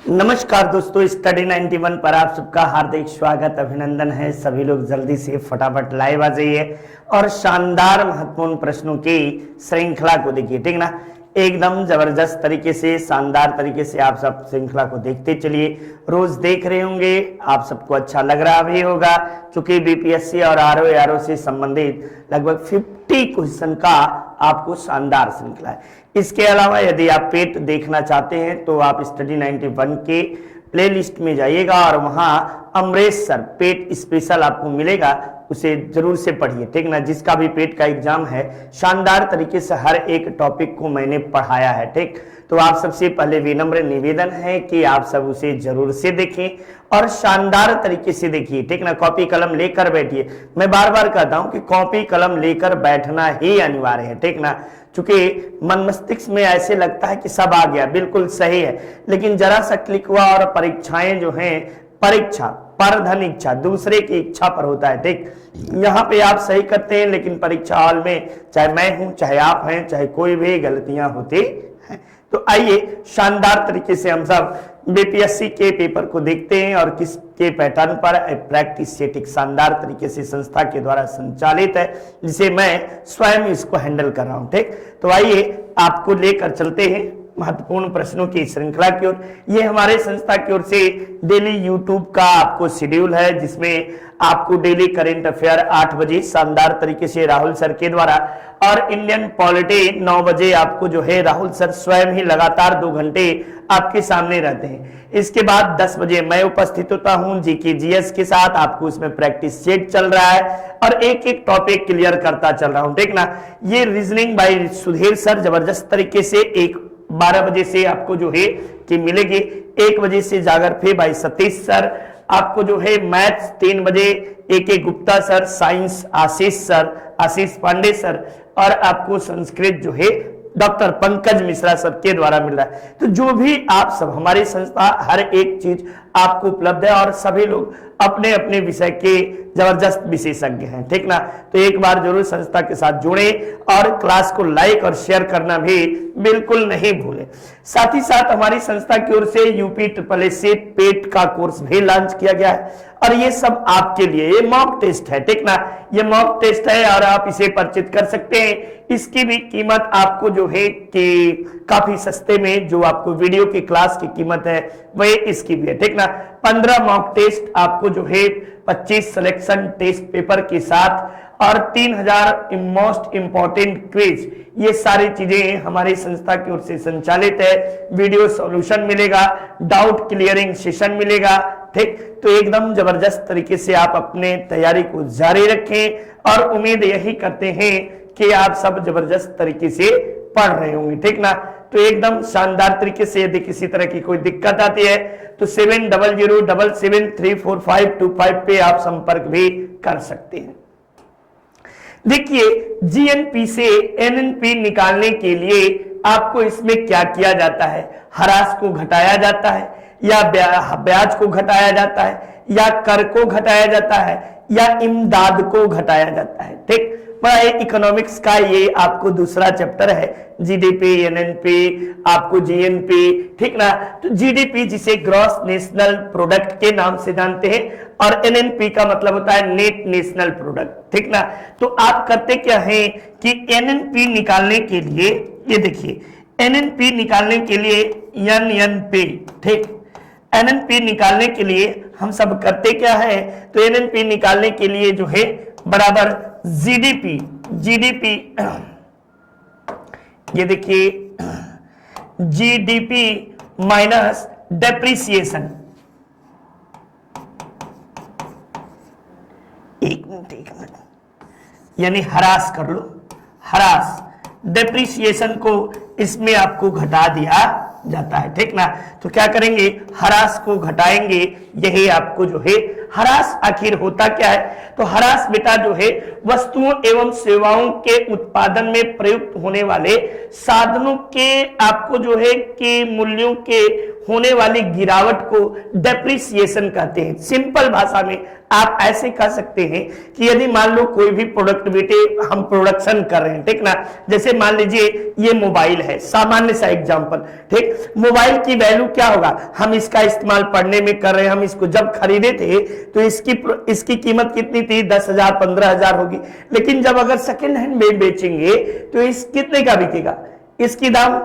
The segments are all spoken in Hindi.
नमस्कार दोस्तों, स्टडी 91 पर आप सबका हार्दिक स्वागत अभिनंदन है। सभी लोग जल्दी से फटाफट लाइव आ जाइए और शानदार महत्वपूर्ण प्रश्नों की श्रृंखला को देखिए, ठीक ना। एकदम जबरदस्त तरीके से, शानदार तरीके से आप सब श्रृंखला को देखते चलिए। रोज देख रहे होंगे, आप सबको अच्छा लग रहा भी होगा, क्योंकि बीपीएससी और आरओ से संबंधित लगभग 50 क्वेश्चन का आपको शानदार श्रृंखला है। इसके अलावा यदि आप पेट देखना चाहते हैं तो आप स्टडी 91 के प्लेलिस्ट में जाइएगा और वहां अमरेश सर पेट स्पेशल आपको मिलेगा, उसे जरूर से पढ़िए, ठीक ना। जिसका भी पेट का एग्जाम है, शानदार तरीके से हर एक टॉपिक को मैंने पढ़ाया है, ठीक। तो आप सबसे पहले विनम्र निवेदन है कि आप सब उसे जरूर से देखें और शानदार तरीके से देखिए, ठीक ना। कॉपी कलम लेकर बैठिए। मैं बार बार कहता हूं कि कॉपी कलम लेकर बैठना ही अनिवार्य है, ठीक ना। चूंकि मन मस्तिष्क में ऐसे लगता है कि सब आ गया, बिल्कुल सही है, लेकिन जरा सा क्लिक हुआ और परीक्षाएं जो हैं, परीक्षा परधन इच्छा दूसरे की इच्छा पर होता है, ठीक। यहाँ पे आप सही करते हैं, लेकिन परीक्षा हॉल में चाहे मैं हूं, चाहे आप हैं, चाहे कोई भी, गलतियां होती हैं। तो आइए शानदार तरीके से हम सब बीपीएससी के पेपर को देखते हैं और किसके पैटर्न पर प्रैक्टिस सेटिंग शानदार तरीके से संस्था के द्वारा संचालित है, जिसे मैं स्वयं इसको हैंडल कर रहा हूं, ठीक। तो आइए आपको लेकर चलते हैं महत्वपूर्ण प्रश्नों की श्रृंखला की ओर। ये हमारे संस्था की ओर से डेली यूट्यूब का आपको शेड्यूल है, जिसमें आपको डेली करंट अफेयर 8 बजे शानदार तरीके से राहुल सर के द्वारा और इंडियन पॉलिटी 9 बजे आपको जो है राहुल सर स्वयं ही लगातार 2 घंटे आपके सामने रहते हैं। इसके बाद 10 बजे मैं उपस्थित होता हूं जीके जीएस के साथ, आपको इसमें प्रैक्टिस सेट चल रहा है और एक एक टॉपिक क्लियर करता चल रहा हूं, ठीक ना। ये रीजनिंग बाय सुधीर सर जबरदस्त तरीके से 12 बजे से आपको जो है कि मिलेगी। 1 बजे से जागर फे भाई सतीश सर, आपको जो है मैथ्स 3 बजे AK गुप्ता सर, साइंस आशीष सर, आशीष पांडे सर, और आपको संस्कृत जो है डॉक्टर पंकज मिश्रा सर के द्वारा मिल रहा है। तो जो भी आप सब, हमारी संस्था हर एक चीज आपको उपलब्ध है और सभी लोग अपने अपने विषय के जबरदस्त विशेषज्ञ हैं, ठीक ना। तो एक बार जरूर संस्था के साथ जुड़े और क्लास को लाइक और शेयर करना भी बिल्कुल नहीं भूलें। साथ ही साथ हमारी संस्था की ओर से यूपी SSSC पेट का कोर्स भी लॉन्च किया गया है और ये सब आपके लिए, ये मॉक टेस्ट है, ठीक ना। ये मॉक टेस्ट है और आप इसे परिचित कर सकते हैं। इसकी भी कीमत आपको जो है कि काफी सस्ते में, जो आपको वीडियो की क्लास की कीमत है वही इसकी भी है, ठीक ना। 15 मॉक टेस्ट आपको जो है 25 सिलेक्शन टेस्ट पेपर के साथ और 3000 मोस्ट इंपॉर्टेंट क्विज, ये सारी चीजें हमारी संस्था की ओर से संचालित है। वीडियो सॉल्यूशन मिलेगा, डाउट क्लियरिंग सेशन मिलेगा, ठीक। तो एकदम जबरदस्त तरीके से आप अपने तैयारी को जारी रखें और उम्मीद यही करते हैं कि आप सब जबरदस्त तरीके से पढ़ रहे होंगे, ठीक ना। तो एकदम शानदार तरीके से यदि किसी तरह की कोई दिक्कत आती है तो 7007734525 पे आप संपर्क भी कर सकते हैं। देखिए, जीएनपी से एनएनपी निकालने के लिए आपको इसमें क्या किया जाता है? ह्रास को घटाया जाता है, या ब्याज को घटाया जाता है, या कर को घटाया जाता है, या इमदाद को घटाया जाता है, ठीक। बड़ा इकोनॉमिक्स का ये आपको दूसरा चैप्टर है, जीडीपी, एनएनपी, आपको जीएनपी, ठीक ना। तो जीडीपी जिसे ग्रॉस नेशनल प्रोडक्ट के नाम से जानते हैं और एनएनपी का मतलब होता है नेट नेशनल प्रोडक्ट, ठीक ना। तो आप करते क्या है कि एनएनपी निकालने के लिए, ये देखिए, एनएनपी निकालने के लिए एनएनपी, ठीक, एनएनपी निकालने के लिए हम सब करते क्या है, तो एनएनपी निकालने के लिए जो है बराबर जीडीपी, ये देखिए जीडीपी माइनस डेप्रिसिएशन, एक मिनट, यानी ह्रास कर लो, ह्रास, डेप्रिसिएशन को इसमें आपको घटा दिया जाता है, ठीक ना। तो क्या करेंगे, ह्रास को घटाएंगे, यही आपको जो है ह्रास आखिर होता क्या है? तो ह्रास बेटा जो है वस्तुओं एवं सेवाओं के उत्पादन में प्रयुक्त होने वाले साधनों के आपको जो है कि मूल्यों के होने वाली गिरावट को डेप्रिसिएशन कहते हैं। सिंपल भाषा में आप ऐसे कह सकते हैं कि यदि मान लो कोई भी प्रोडक्ट बेटे हम प्रोडक्शन कर रहे हैं, ठीक ना, जैसे मान लीजिए ये मोबाइल है, सामान्य सा एग्जांपल, ठीक, मोबाइल की वैल्यू क्या होगा, हम इसका इस्तेमाल पढ़ने में कर रहे हैं, हम इसको जब खरीदे थे तो इसकी कीमत कितनी थी, 10,000 15,000 होगी, लेकिन जब अगर सेकेंड हैंड में बेचेंगे तो इस कितने का बिकेगा, इसकी दाम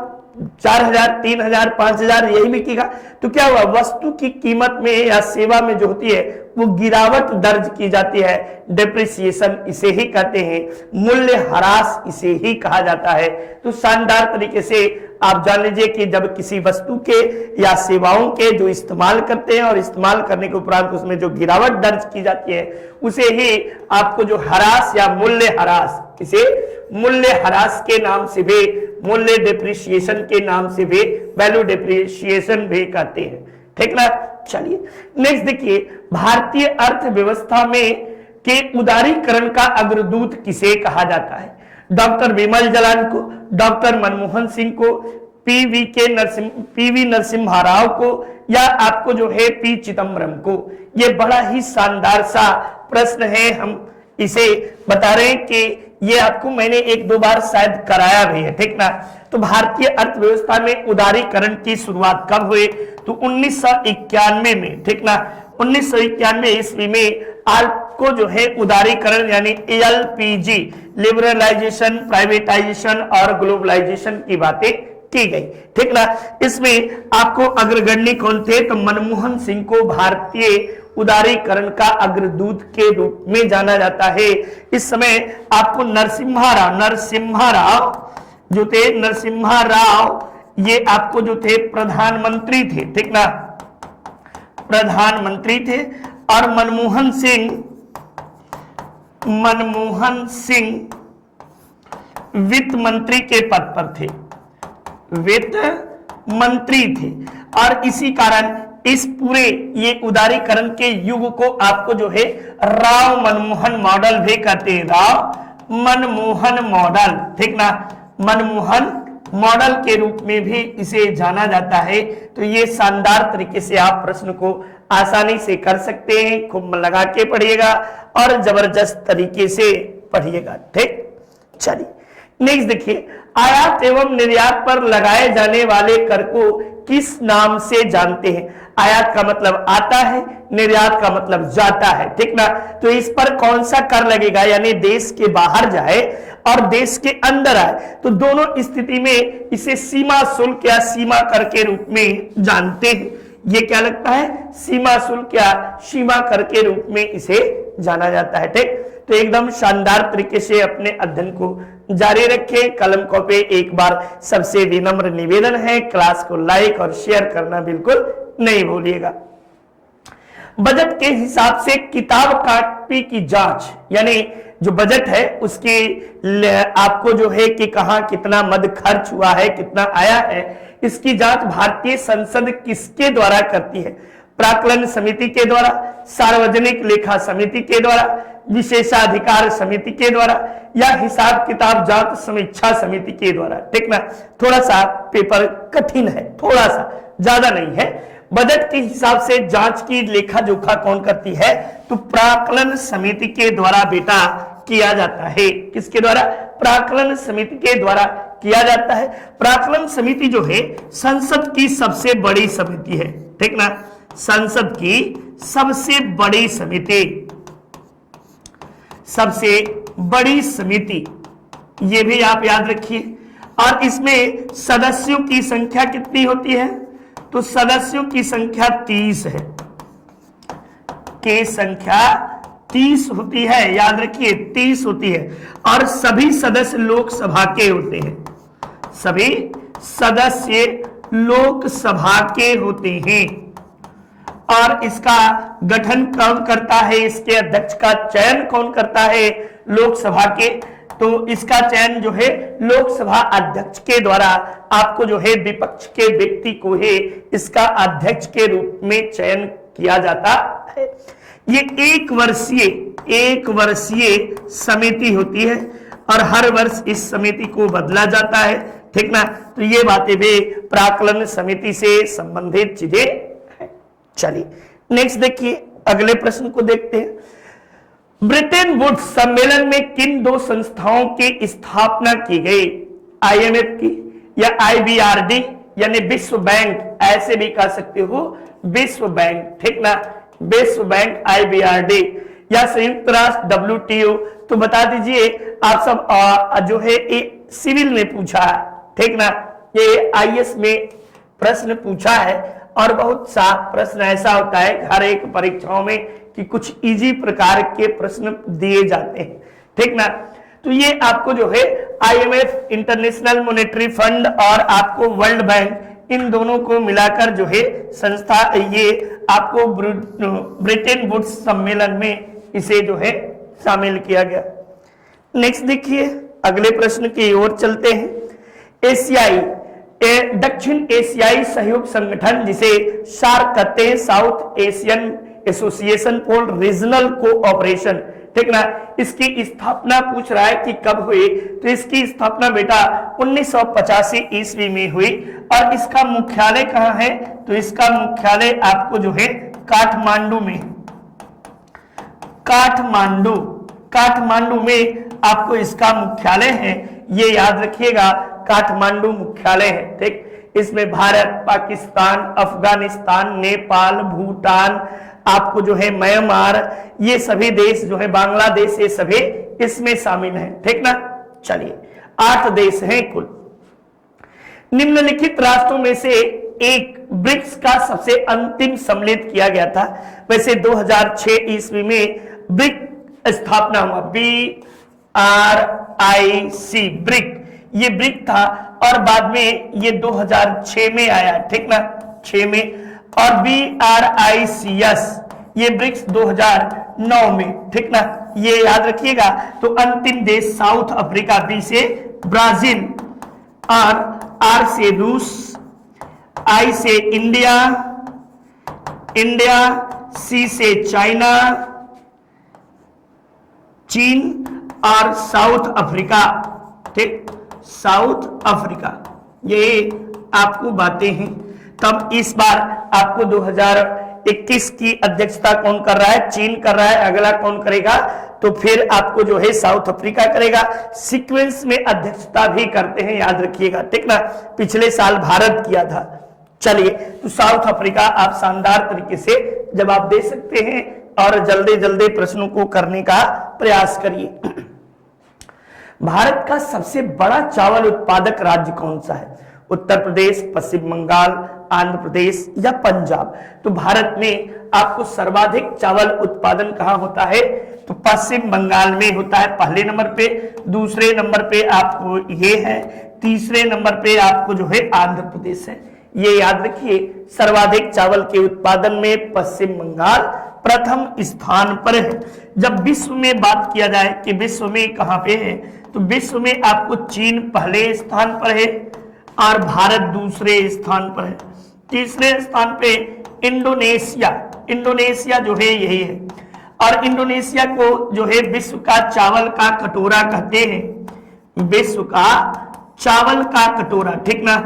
4,000 3,000 5,000 यही बिकेगा। तो क्या हुआ, वस्तु की कीमत में या सेवा में जो होती है वो गिरावट दर्ज की जाती है, डेप्रिसिएशन इसे ही कहते हैं, मूल्य ह्रास इसे ही कहा जाता है। तो शानदार तरीके से आप जान लीजिए कि जब किसी वस्तु के या सेवाओं के जो इस्तेमाल करते हैं और इस्तेमाल करने के उपरांत उसमें जो गिरावट दर्ज की जाती है उसे ही आपको जो ह्रास या मूल्य ह्रास, इसे मूल्य ह्रास के नाम से भी, मूल्य डेप्रिसिएशन के नाम से भी, वैल्यू डेप्रिसिएशन भी कहते हैं, ठीक ना। चलिए नेक्स्ट देखिए, भारतीय अर्थव्यवस्था में के उदारीकरण का अग्रदूत किसे कहा जाता है? डॉक्टर विमल जलान को, डॉक्टर मनमोहन सिंह को, पीवी नरसिम्हा राव को, या आपको जो है पी चिदम्बरम को? ये बड़ा ही शानदार सा प्रश्न है, हम इसे बता रहे हैं कि ये आपको मैंने एक दो बार शायद कराया भी है, ठीक ना। तो भारतीय अर्थव्यवस्था में उदारीकरण की शुरुआत कब हुई? तो 1991 में, ठीक ना, 1991 ईस्वी में आपको जो है उदारीकरण यानी LPG, लिबरलाइजेशन, प्राइवेटाइजेशन और ग्लोबलाइजेशन की बातें की गई, ठीक ना। इसमें आपको अग्रगण्य कौन थे? तो मनमोहन सिंह को भारतीय उदारीकरण का अग्रदूत के रूप में जाना जाता है। इस समय आपको नरसिम्हा राव जो थे, नरसिम्हा राव ये आपको जो थे प्रधानमंत्री थे, ठीक ना, प्रधानमंत्री थे, और मनमोहन सिंह वित्त मंत्री के पद पर थे, वित्त मंत्री थे। और इसी कारण इस पूरे ये उदारीकरण के युग को आपको जो है राव मनमोहन मॉडल भी कहते हैं, राव मनमोहन मॉडल, ठीक ना, मनमोहन मॉडल के रूप में भी इसे जाना जाता है। तो ये शानदार तरीके से आप प्रश्न को आसानी से कर सकते हैं, खूब मन लगा के पढ़िएगा और जबरदस्त तरीके से पढ़िएगा, ठीक। चलिए नेक्स्ट देखिए, आयात एवं निर्यात पर लगाए जाने वाले कर को किस नाम से जानते हैं? आयात का मतलब आता है, निर्यात का मतलब जाता है, ठीक ना। तो इस पर कौन सा कर लगेगा, यानी देश के बाहर जाए और देश के अंदर आए, तो दोनों स्थिति में इसे सीमा शुल्क या सीमा कर के रूप में जानते हैं। ये क्या लगता है, सीमा शुल्क या सीमा कर के रूप में इसे जाना जाता है, ठीक। तो एकदम शानदार तरीके से अपने अध्ययन को जारी रखें, कलम कॉपी एक बार सबसे विनम्र निवेदन है, क्लास को लाइक और शेयर करना बिल्कुल नहीं भूलिएगा। बजट के हिसाब से किताब कॉपी की जांच, यानी जो बजट है उसकी आपको जो है कि कहां कितना मद खर्च हुआ है, कितना आया है, इसकी जांच भारतीय संसद किसके द्वारा करती है? प्राक्कलन समिति के द्वारा, सार्वजनिक लेखा समिति के द्वारा, विशेषाधिकार समिति के द्वारा, या हिसाब किताब जांच समीक्षा समिति के द्वारा, ठीक ना। थोड़ा सा पेपर कठिन है, थोड़ा सा, ज्यादा नहीं है। बजट के हिसाब से जांच की लेखा जोखा कौन करती है? तो प्राक्कलन समिति के द्वारा बेटा किया जाता है। किसके द्वारा? प्राक्कलन समिति के द्वारा किया जाता है। प्राक्कलन समिति जो है संसद की सबसे बड़ी समिति है, ठीक ना, संसद की सबसे बड़ी समिति, सबसे बड़ी समिति, ये भी आप याद रखिए। और इसमें सदस्यों की संख्या कितनी होती है? तो सदस्यों की संख्या 30 है, के संख्या 30 होती है, याद रखिए 30 होती है। और सभी सदस्य लोकसभा के होते हैं, सभी सदस्य लोकसभा के होते हैं। और इसका गठन कौन करता है? इसके अध्यक्ष का चयन कौन करता है? लोकसभा के। तो इसका चयन जो है लोकसभा अध्यक्ष के द्वारा आपको जो है विपक्ष के व्यक्ति को ही इसका अध्यक्ष के रूप में चयन किया जाता है। ये एक वर्षीय समिति होती है और हर वर्ष इस समिति को बदला जाता है, ठीक ना। तो ये बातें भी प्राक्कलन समिति से संबंधित चीजें हैं। चलिए नेक्स्ट देखिए, अगले प्रश्न को देखते हैं। ब्रेटन वुड्स सम्मेलन में किन दो संस्थाओं की स्थापना की गई? IMF की या IBRD यानी विश्व बैंक, ऐसे भी कह सकते हो विश्व बैंक, ठीक ना, विश्व बैंक IBRD या संयुक्त राष्ट्र WTO। तो बता दीजिए आप सब जो है ये सिविल में पूछा है, ठीक ना, ये IS में प्रश्न पूछा है और बहुत सा प्रश्न ऐसा होता है हर एक परीक्षाओं में कि कुछ इजी प्रकार के प्रश्न दिए जाते हैं, ठीक ना। तो ये आपको जो है IMF इंटरनेशनल मॉनेटरी फंड और आपको वर्ल्ड बैंक, इन दोनों को मिलाकर जो है संस्था, ये आपको ब्रेटन वुड्स सम्मेलन में इसे जो है शामिल किया गया। नेक्स्ट देखिए, अगले प्रश्न की ओर चलते हैं। एशियाई दक्षिण एशियाई सहयोग संगठन, जिसे सार्क कहते हैं, south Asian association for regional cooperation, ठीक ना, इसकी स्थापना पूछ रहा है कि कब हुई? तो इसकी स्थापना बेटा 1985 ईस्वी में हुई और इसका मुख्यालय कहाँ है? तो इसका मुख्यालय आपको जो है काठमांडू में, काठमांडू में आपको इसका मुख्यालय है, ये याद रखिएगा, काठमांडू मुख्यालय है, ठीक। इसमें भारत, पाकिस्तान, अफगानिस्तान, नेपाल, भूटान, आपको जो है म्यांमार, ये सभी देश जो है, बांग्लादेश, ये सभी इसमें शामिल हैं, ठीक ना। चलिए 8 देश हैं कुल। निम्नलिखित राष्ट्रों में से एक ब्रिक्स का सबसे अंतिम सम्मिलित किया गया था। वैसे 2006 ईस्वी में ब्रिक स्थापना हुआ, BRIC, ब्रिक, ये ब्रिक था और बाद में ये 2006 में आया, ठीक ना, 6 में, और BRICS, ये ब्रिक्स 2009 में, ठीक ना, ये याद रखिएगा। तो अंतिम देश साउथ अफ्रीका, B से ब्राजील, और R से रूस, I से इंडिया, C से चाइना, चीन और साउथ अफ्रीका, ठीक, साउथ अफ्रीका, ये आपको बातें हैं। तब इस बार आपको 2021 की अध्यक्षता कौन कर रहा है? चीन कर रहा है। अगला कौन करेगा? तो फिर आपको जो है साउथ अफ्रीका करेगा। सीक्वेंस में अध्यक्षता भी करते हैं, याद रखिएगा, ठीक ना। पिछले साल भारत किया था। चलिए, तो साउथ अफ्रीका आप शानदार तरीके से जवाब दे सकते हैं और जल्दी जल्दी प्रश्नों को करने का प्रयास करिए। भारत का सबसे बड़ा चावल उत्पादक राज्य कौन सा है? उत्तर प्रदेश, पश्चिम बंगाल, आंध्र प्रदेश या पंजाब? तो भारत में आपको सर्वाधिक चावल उत्पादन कहां होता है? तो पश्चिम बंगाल में होता है पहले नंबर पे, दूसरे नंबर पे आपको ये है, तीसरे नंबर पे आपको जो है आंध्र प्रदेश है। ये याद रखिए, सर्वाधिक चावल के उत्पादन में पश्चिम बंगाल प्रथम स्थान पर है। जब विश्व में बात किया जाए कि विश्व में कहां पे है, तो विश्व में आपको चीन पहले स्थान पर है और भारत दूसरे स्थान पर है। तीसरे स्थान पे इंडोनेशिया जो है यही है, और इंडोनेशिया को जो है विश्व का चावल का कटोरा कहते हैं। विश्व का चावल का कटोरा, ठीक ना,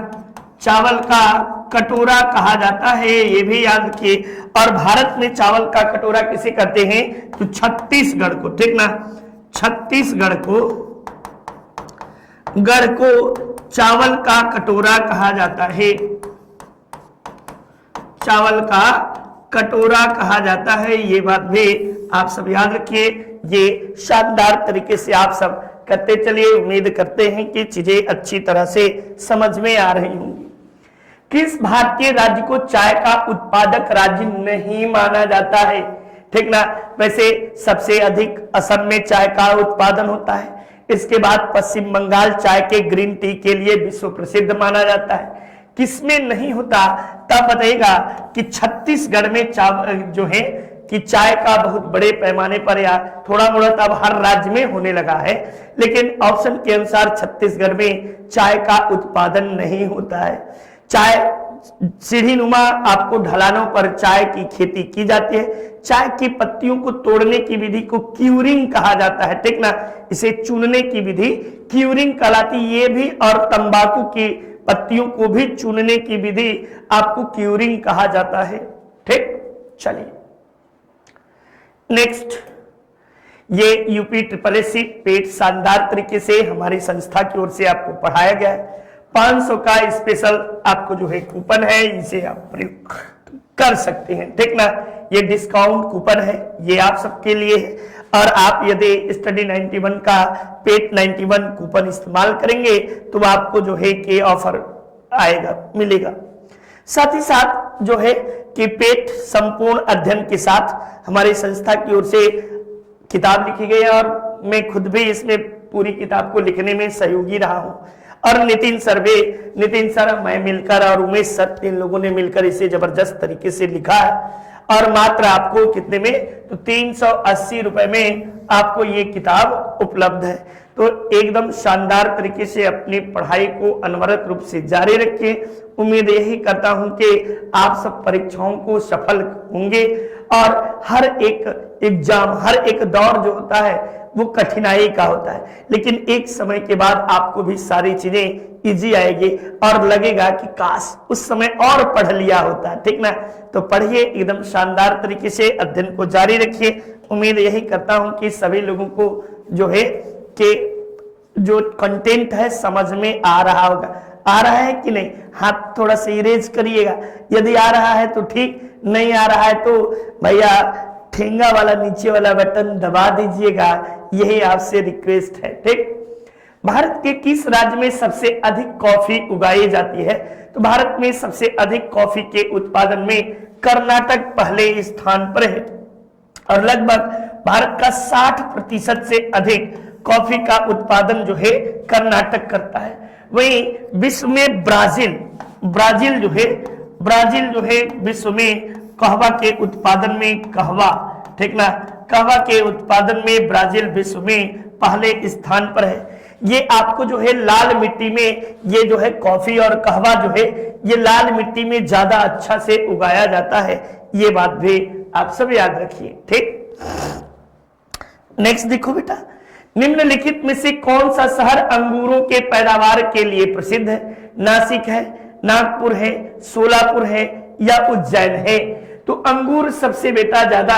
चावल का कटोरा कहा जाता है, ये भी याद रखिए। और भारत में चावल का कटोरा किसे कहते हैं? तो छत्तीसगढ़ को, ठीक ना, छत्तीसगढ़ को चावल का कटोरा कहा जाता है, चावल का कटोरा कहा जाता है। ये बात भी आप सब याद रखिए। ये शानदार तरीके से आप सब करते चलिए। उम्मीद करते हैं कि चीजें अच्छी तरह से समझ में आ रही होंगी। किस भारतीय राज्य को चाय का उत्पादक राज्य नहीं माना जाता है? ठीक ना, वैसे सबसे अधिक असम में चाय का उत्पादन होता है। इसके बाद पश्चिम बंगाल चाय के ग्रीन टी के लिए विश्व प्रसिद्ध माना जाता है। किसमें नहीं होता? तब बताइएगा कि छत्तीसगढ़ में जो है कि चाय का बहुत बड़े पैमाने पर या थोड़ा मोड़ा तब हर राज्य में होने लगा है, लेकिन ऑप्शन के अनुसार छत्तीसगढ़ में चाय का उत्पादन नहीं होता है। चाय सीढ़ी नुमा आपको ढलानों पर चाय की खेती की जाती है। चाय की पत्तियों को तोड़ने की विधि को क्यूरिंग कहा जाता है, ठीक ना। इसे चुनने की विधि क्यूरिंग कहलाती ये भी, और तंबाकू की पत्तियों को भी चुनने की विधि आपको क्यूरिंग कहा जाता है, ठीक। चलिए नेक्स्ट, ये यूपी SSSC पेट शानदार तरीके से हमारी संस्था की ओर से आपको पढ़ाया गया है। 500 का स्पेशल आपको जो है कूपन है, इसे आप प्रयोग कर सकते हैं, ठीक ना। ये डिस्काउंट कूपन है, ये आप सबके लिए है। और आप यदि स्टडी 91 का पेट 91 कूपन इस्तेमाल करेंगे तो आपको जो है कि ऑफर आएगा, मिलेगा। साथ ही साथ जो है कि पेट संपूर्ण अध्ययन के साथ हमारी संस्था की ओर से किताब लिखी गई है, और मैं खुद भी इसमें पूरी किताब को लिखने में सहयोगी रहा हूं। और नितिन सर, मैं मिलकर और उमेश सर, 3 लोगों ने मिलकर इसे जबरदस्त तरीके से लिखा है। और मात्र आपको कितने में, तो 380 रुपए में आपको ये किताब उपलब्ध है। तो एकदम शानदार तरीके से अपनी पढ़ाई को अनवरत रूप से जारी रखें। उम्मीद यही करता हूं कि आप सब परीक्षाओं को सफल होंगे, और हर एक एग्जाम, हर एक दौर जो होता है वो कठिनाई का होता है, लेकिन एक समय के बाद आपको भी सारी चीजें इजी आएगी और लगेगा कि काश उस समय और पढ़ लिया होता, ठीक ना। तो पढ़िए, एकदम शानदार तरीके से अध्ययन को जारी रखिए। उम्मीद यही करता हूं कि सभी लोगों को जो है कि जो कंटेंट है समझ में आ रहा होगा। आ रहा है कि नहीं, हाथ थोड़ा सा इरेज करिएगा। यदि आ रहा है तो ठीक, नहीं आ रहा है तो भैया ठेंगा वाला नीचे वाला बटन दबा दीजिएगा, यही आपसे रिक्वेस्ट है, ठीक। भारत के किस राज्य में सबसे अधिक कॉफी उगाई जाती है, तो भारत में सबसे अधिक कॉफी के उत्पादन में कर्नाटक पहले स्थान पर है, और लगभग भारत का 60% से अधिक कॉफी का उत्पादन जो है कर्नाटक करता है। वहीं विश्व में ब्राजील जो है विश्व में कहवा के उत्पादन में ठीक ना, कहवा के उत्पादन में ब्राजील विश्व में पहले स्थान पर है। ये आपको जो है लाल मिट्टी में, ये जो है कॉफी और कहवा जो है ये लाल मिट्टी में ज्यादा अच्छा से उगाया जाता है, ये बात भी आप सब याद रखिए, ठीक। नेक्स्ट देखो बेटा, निम्नलिखित में से कौन सा शहर अंगूरों के पैदावार के लिए प्रसिद्ध है? नासिक है, नागपुर है, सोलापुर है या उज्जैन है? तो अंगूर सबसे बेटा ज्यादा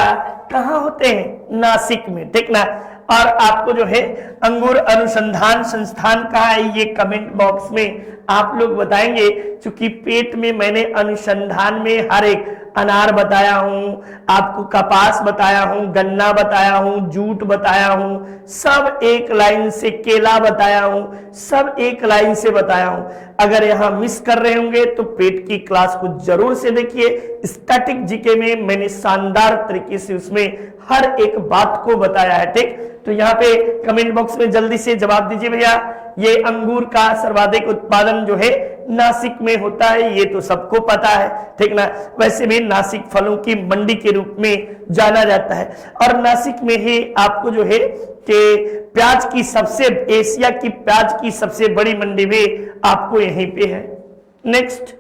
कहां होते हैं? नासिक में, ठीक ना। और आपको जो है अंगूर अनुसंधान संस्थान कहाँ है, ये कमेंट बॉक्स में आप लोग बताएंगे। क्योंकि पेट में मैंने अनुसंधान में हर एक अनार बताया हूं, आपको कपास बताया हूं, गन्ना बताया हूं, जूट बताया हूं, सब एक लाइन से, केला बताया हूं, सब एक लाइन से बताया हूं। अगर यहां मिस कर रहे होंगे तो पेट की क्लास को जरूर से देखिए। स्टैटिक जीके में मैंने शानदार तरीके से उसमें हर एक बात को बताया है, ठीक। तो यहाँ पे कमेंट बॉक्स में जल्दी से जवाब दीजिए भैया। ये अंगूर का सर्वाधिक उत्पादन जो है नासिक में होता है, ये तो सबको पता है, ठीक ना। वैसे भी नासिक फलों की मंडी के रूप में जाना जाता है, और नासिक में ही आपको जो है कि प्याज की एशिया की प्याज की सबसे बड़ी मंडी भी आपको यहीं पे है। नेक्स्ट,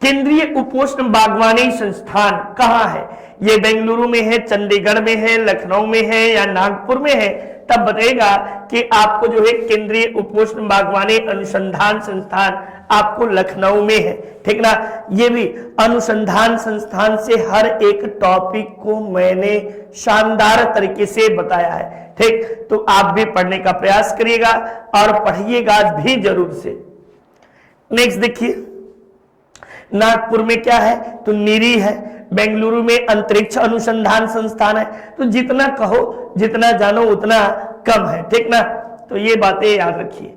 केंद्रीय उपोष्ण बागवानी संस्थान कहाँ है? ये बेंगलुरु में है, चंडीगढ़ में है, लखनऊ में है या नागपुर में है? तब बताएगा कि आपको जो है केंद्रीय उपोष्ण बागवानी अनुसंधान संस्थान आपको लखनऊ में है, ठीक ना। ये भी अनुसंधान संस्थान से हर एक टॉपिक को मैंने शानदार तरीके से बताया है, ठीक। तो आप भी पढ़ने का प्रयास करिएगा और पढ़िएगा भी जरूर से। नेक्स्ट देखिए, नागपुर में क्या है? तो नीरी है। बेंगलुरु में अंतरिक्ष अनुसंधान संस्थान है। तो जितना कहो, जितना जानो उतना कम है, ठीक ना। तो ये बातें याद रखिए।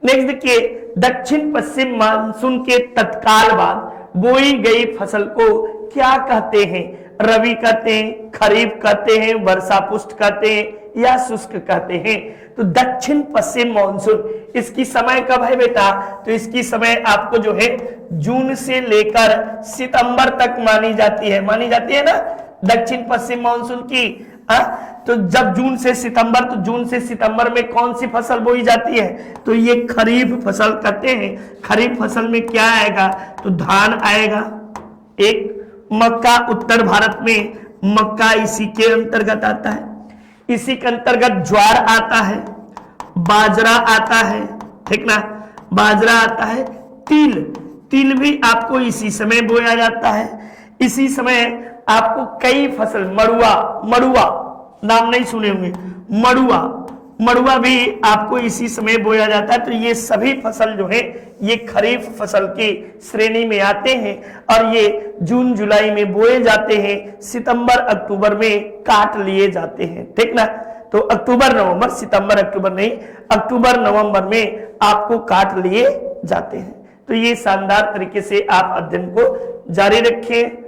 नेक्स्ट देखिए, दक्षिण पश्चिम मानसून के तत्काल बाद बोई गई फसल को क्या कहते हैं? रबी कहते हैं, खरीफ कहते हैं, वर्षा पुष्ट कहते हैं या शुष्क कहते हैं? तो दक्षिण पश्चिम मानसून, इसकी समय कब है बेटा? तो इसकी समय आपको जो है जून से लेकर सितंबर तक मानी जाती है ना दक्षिण पश्चिम मानसून की। तो जब जून से सितंबर, तो जून से सितंबर में कौन सी फसल बोई जाती है? तो ये खरीफ फसल कहते हैं। खरीफ फसल में क्या आएगा? तो धान आएगा। एक मक्का, उत्तर भारत में मक्का इसी के अंतर्गत आता है। इसी के अंतर्गत ज्वार आता है, बाजरा आता है, ठीक ना, बाजरा आता है। तिल, तिल भी आपको इसी समय बोया जाता है। इसी समय आपको कई फसल, मड़ुआ, मड़ुआ नाम नहीं सुने होंगे, मड़ुआ, मड़ुआ भी आपको इसी समय बोया जाता है। तो ये सभी फसल जो है ये खरीफ फसल की श्रेणी में आते हैं और ये जून जुलाई में बोए जाते हैं, सितंबर अक्टूबर में काट लिए जाते हैं, ठीक ना। तो अक्टूबर नवंबर, सितंबर अक्टूबर नहीं, अक्टूबर नवंबर में आपको काट लिए जाते हैं। तो ये शानदार तरीके से आप अध्ययन को जारी रखें।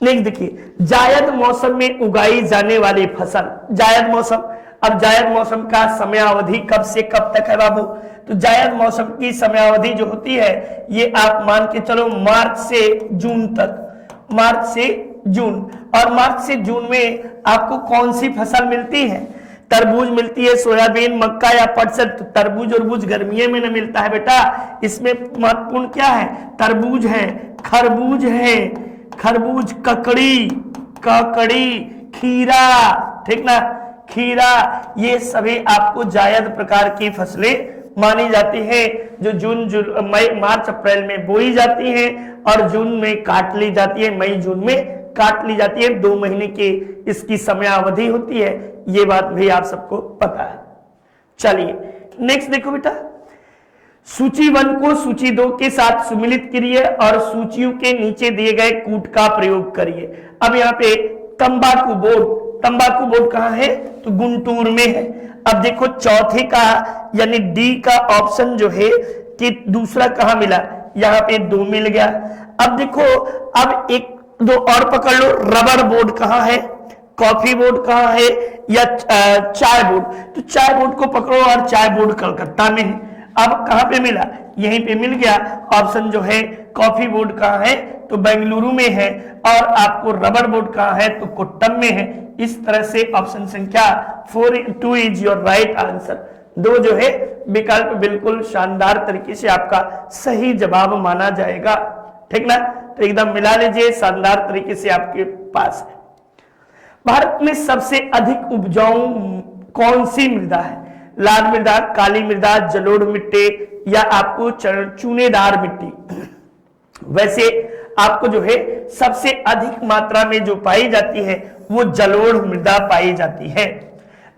नेक्स्ट देखिए, जायद मौसम में उगाई जाने वाली फसल। जायद मौसम, अब जायद मौसम का समयावधि कब से कब तक है बाबू? तो जायद मौसम की समयावधि जो होती है ये आप मान के चलो मार्च से जून तक, मार्च से जून। और मार्च से जून में आपको कौन सी फसल मिलती है? तरबूज मिलती है, सोयाबीन, मक्का या पटसन। तो तरबूज और बूज गर्मियों में न मिलता है बेटा, इसमें महत्वपूर्ण क्या है? तरबूज है, खरबूज है, खरबूज, ककड़ी, ककड़ी, खीरा, ठीक ना, खीरा, ये सभी आपको जायद प्रकार की फसलें मानी जाती हैं जो जून, मई, मार्च, अप्रैल में बोई जाती हैं और जून में काट ली जाती है, मई जून में काट ली जाती है। 2 महीने की इसकी समयावधि होती है, ये बात भी आप सबको पता है। चलिए नेक्स्ट देखो बेटा, सूची 1 को सूची 2 के साथ सुमिलित करिए और सूचियों के नीचे दिए गए कूट का प्रयोग करिए। अब यहाँ पे तंबाकू बोर्ड, तंबाकू बोर्ड कहाँ है? तो गुंटूर में है। अब देखो चौथे का यानी डी का ऑप्शन जो है कि दूसरा कहाँ मिला? यहाँ पे 2 मिल गया। अब देखो, अब 1-2 और पकड़ लो, रबर बोर्ड कहाँ है, कॉफी बोर्ड कहाँ है, या चाय बोर्ड? तो चाय बोर्ड को पकड़ो और चाय बोर्ड कलकत्ता में है। अब कहां पे मिला? यहीं पे मिल गया। ऑप्शन जो है कॉफी बोर्ड कहां है? तो बेंगलुरु में है। और आपको रबर बोर्ड कहां है? तो कोट्टम में है। इस तरह से ऑप्शन संख्या 4-2 इज योर राइट आंसर। 2 जो है विकल्प बिल्कुल शानदार तरीके से आपका सही जवाब माना जाएगा, ठीक ना। तो एकदम मिला लीजिए, शानदार तरीके से आपके पास है। भारत में सबसे अधिक उपजाऊ कौन सी मृदा है? लाल मृदा, काली मृदा, जलोढ़ मिट्टी या आपको चूनेदार मिट्टी? वैसे आपको जो है सबसे अधिक मात्रा में जो पाई जाती है वो जलोढ़ मृदा पाई जाती है।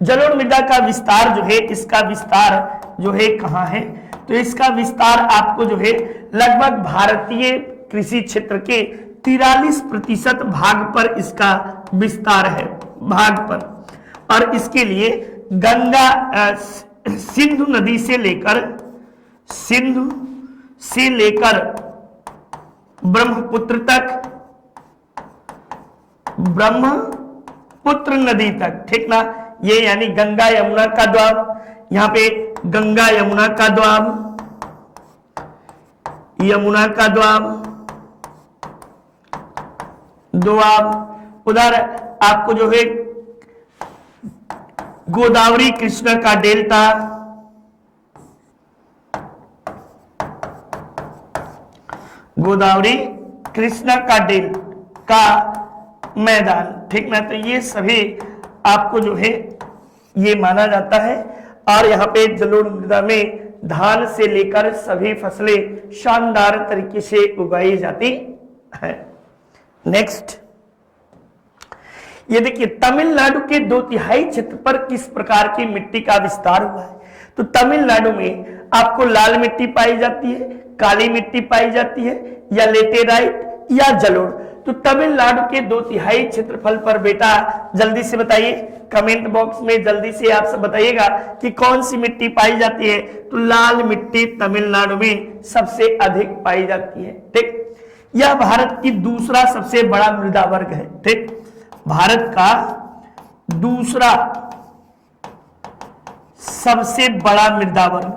जलोढ़ मृदा का विस्तार जो है, इसका विस्तार जो है कहां है? तो इसका विस्तार आपको जो है लगभग भारतीय कृषि क्षेत्र के 43% भाग पर इसका विस्तार है, भाग पर। और इसके लिए गंगा, सिंधु नदी से लेकर, सिंधु से लेकर ब्रह्मपुत्र तक, ब्रह्मपुत्र नदी तक, ठीक ना। ये यानी गंगा यमुना का द्वाब, यहाँ पे गंगा यमुना का द्वाब, यमुना का द्वाब, द्वाब। उधर आपको जो है गोदावरी कृष्णा का डेल्टा, गोदावरी कृष्णा का डेल्टा का मैदान, ठीक ना। तो ये सभी आपको जो है ये माना जाता है। और यहाँ पे जलोढ़ मृदा में धान से लेकर सभी फसलें शानदार तरीके से उगाई जाती है। नेक्स्ट ये देखिए, तमिलनाडु के 2/3 क्षेत्र पर किस प्रकार की मिट्टी का विस्तार हुआ है? तो तमिलनाडु में आपको लाल मिट्टी पाई जाती है, काली मिट्टी पाई जाती है, या लेटेराइट या जलोढ़। तो तमिलनाडु के 2/3 क्षेत्रफल पर बेटा जल्दी से बताइए, कमेंट बॉक्स में जल्दी से आप सब बताइएगा कि कौन सी मिट्टी पाई जाती है। तो लाल मिट्टी तमिलनाडु में सबसे अधिक पाई जाती है, ठीक। यह भारत की दूसरा सबसे बड़ा मृदा वर्ग है, ठीक। भारत का दूसरा सबसे बड़ा मृदा वर्ग,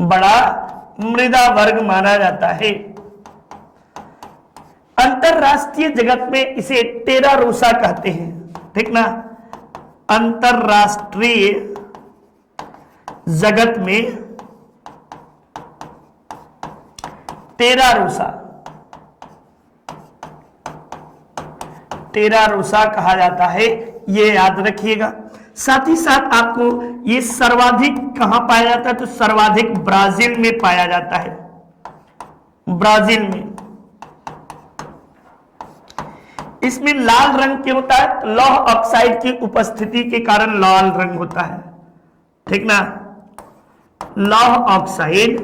बड़ा मृदा वर्ग माना जाता है। अंतरराष्ट्रीय जगत में इसे टेरा रोसा कहते हैं, ठीक ना। अंतरराष्ट्रीय जगत में टेरा रोसा कहा जाता है, ये याद रखिएगा। साथ ही साथ आपको ये सर्वाधिक कहां पाया जाता है, तो सर्वाधिक ब्राजील में पाया जाता है, ब्राजील में। इसमें लाल रंग क्यों होता है, लौह ऑक्साइड की उपस्थिति के कारण लाल रंग होता है, ठीक ना। लौह ऑक्साइड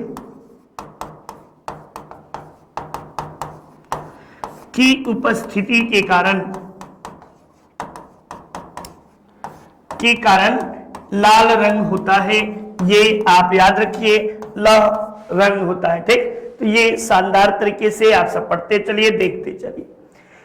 की उपस्थिति के कारण लाल रंग होता है, ये आप याद रखिए, लौह रंग होता है, ठीक। तो ये शानदार तरीके से आप सब पढ़ते चलिए, देखते चलिए।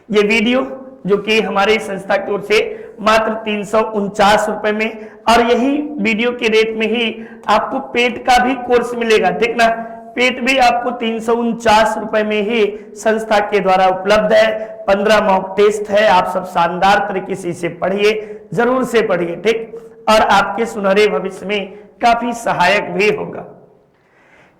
ये वीडियो जो कि हमारी संस्था की ओर से मात्र 349 रुपए में, और यही वीडियो के रेट में ही आपको पेट का भी कोर्स मिलेगा, ठीक ना। पेट भी आपको 349 रुपए में ही संस्था के द्वारा उपलब्ध है। 15 मॉक टेस्ट है, आप सब शानदार तरीके से इसे पढ़िए, जरूर से पढ़िए, ठीक। और आपके सुनहरे भविष्य में काफी सहायक भी होगा।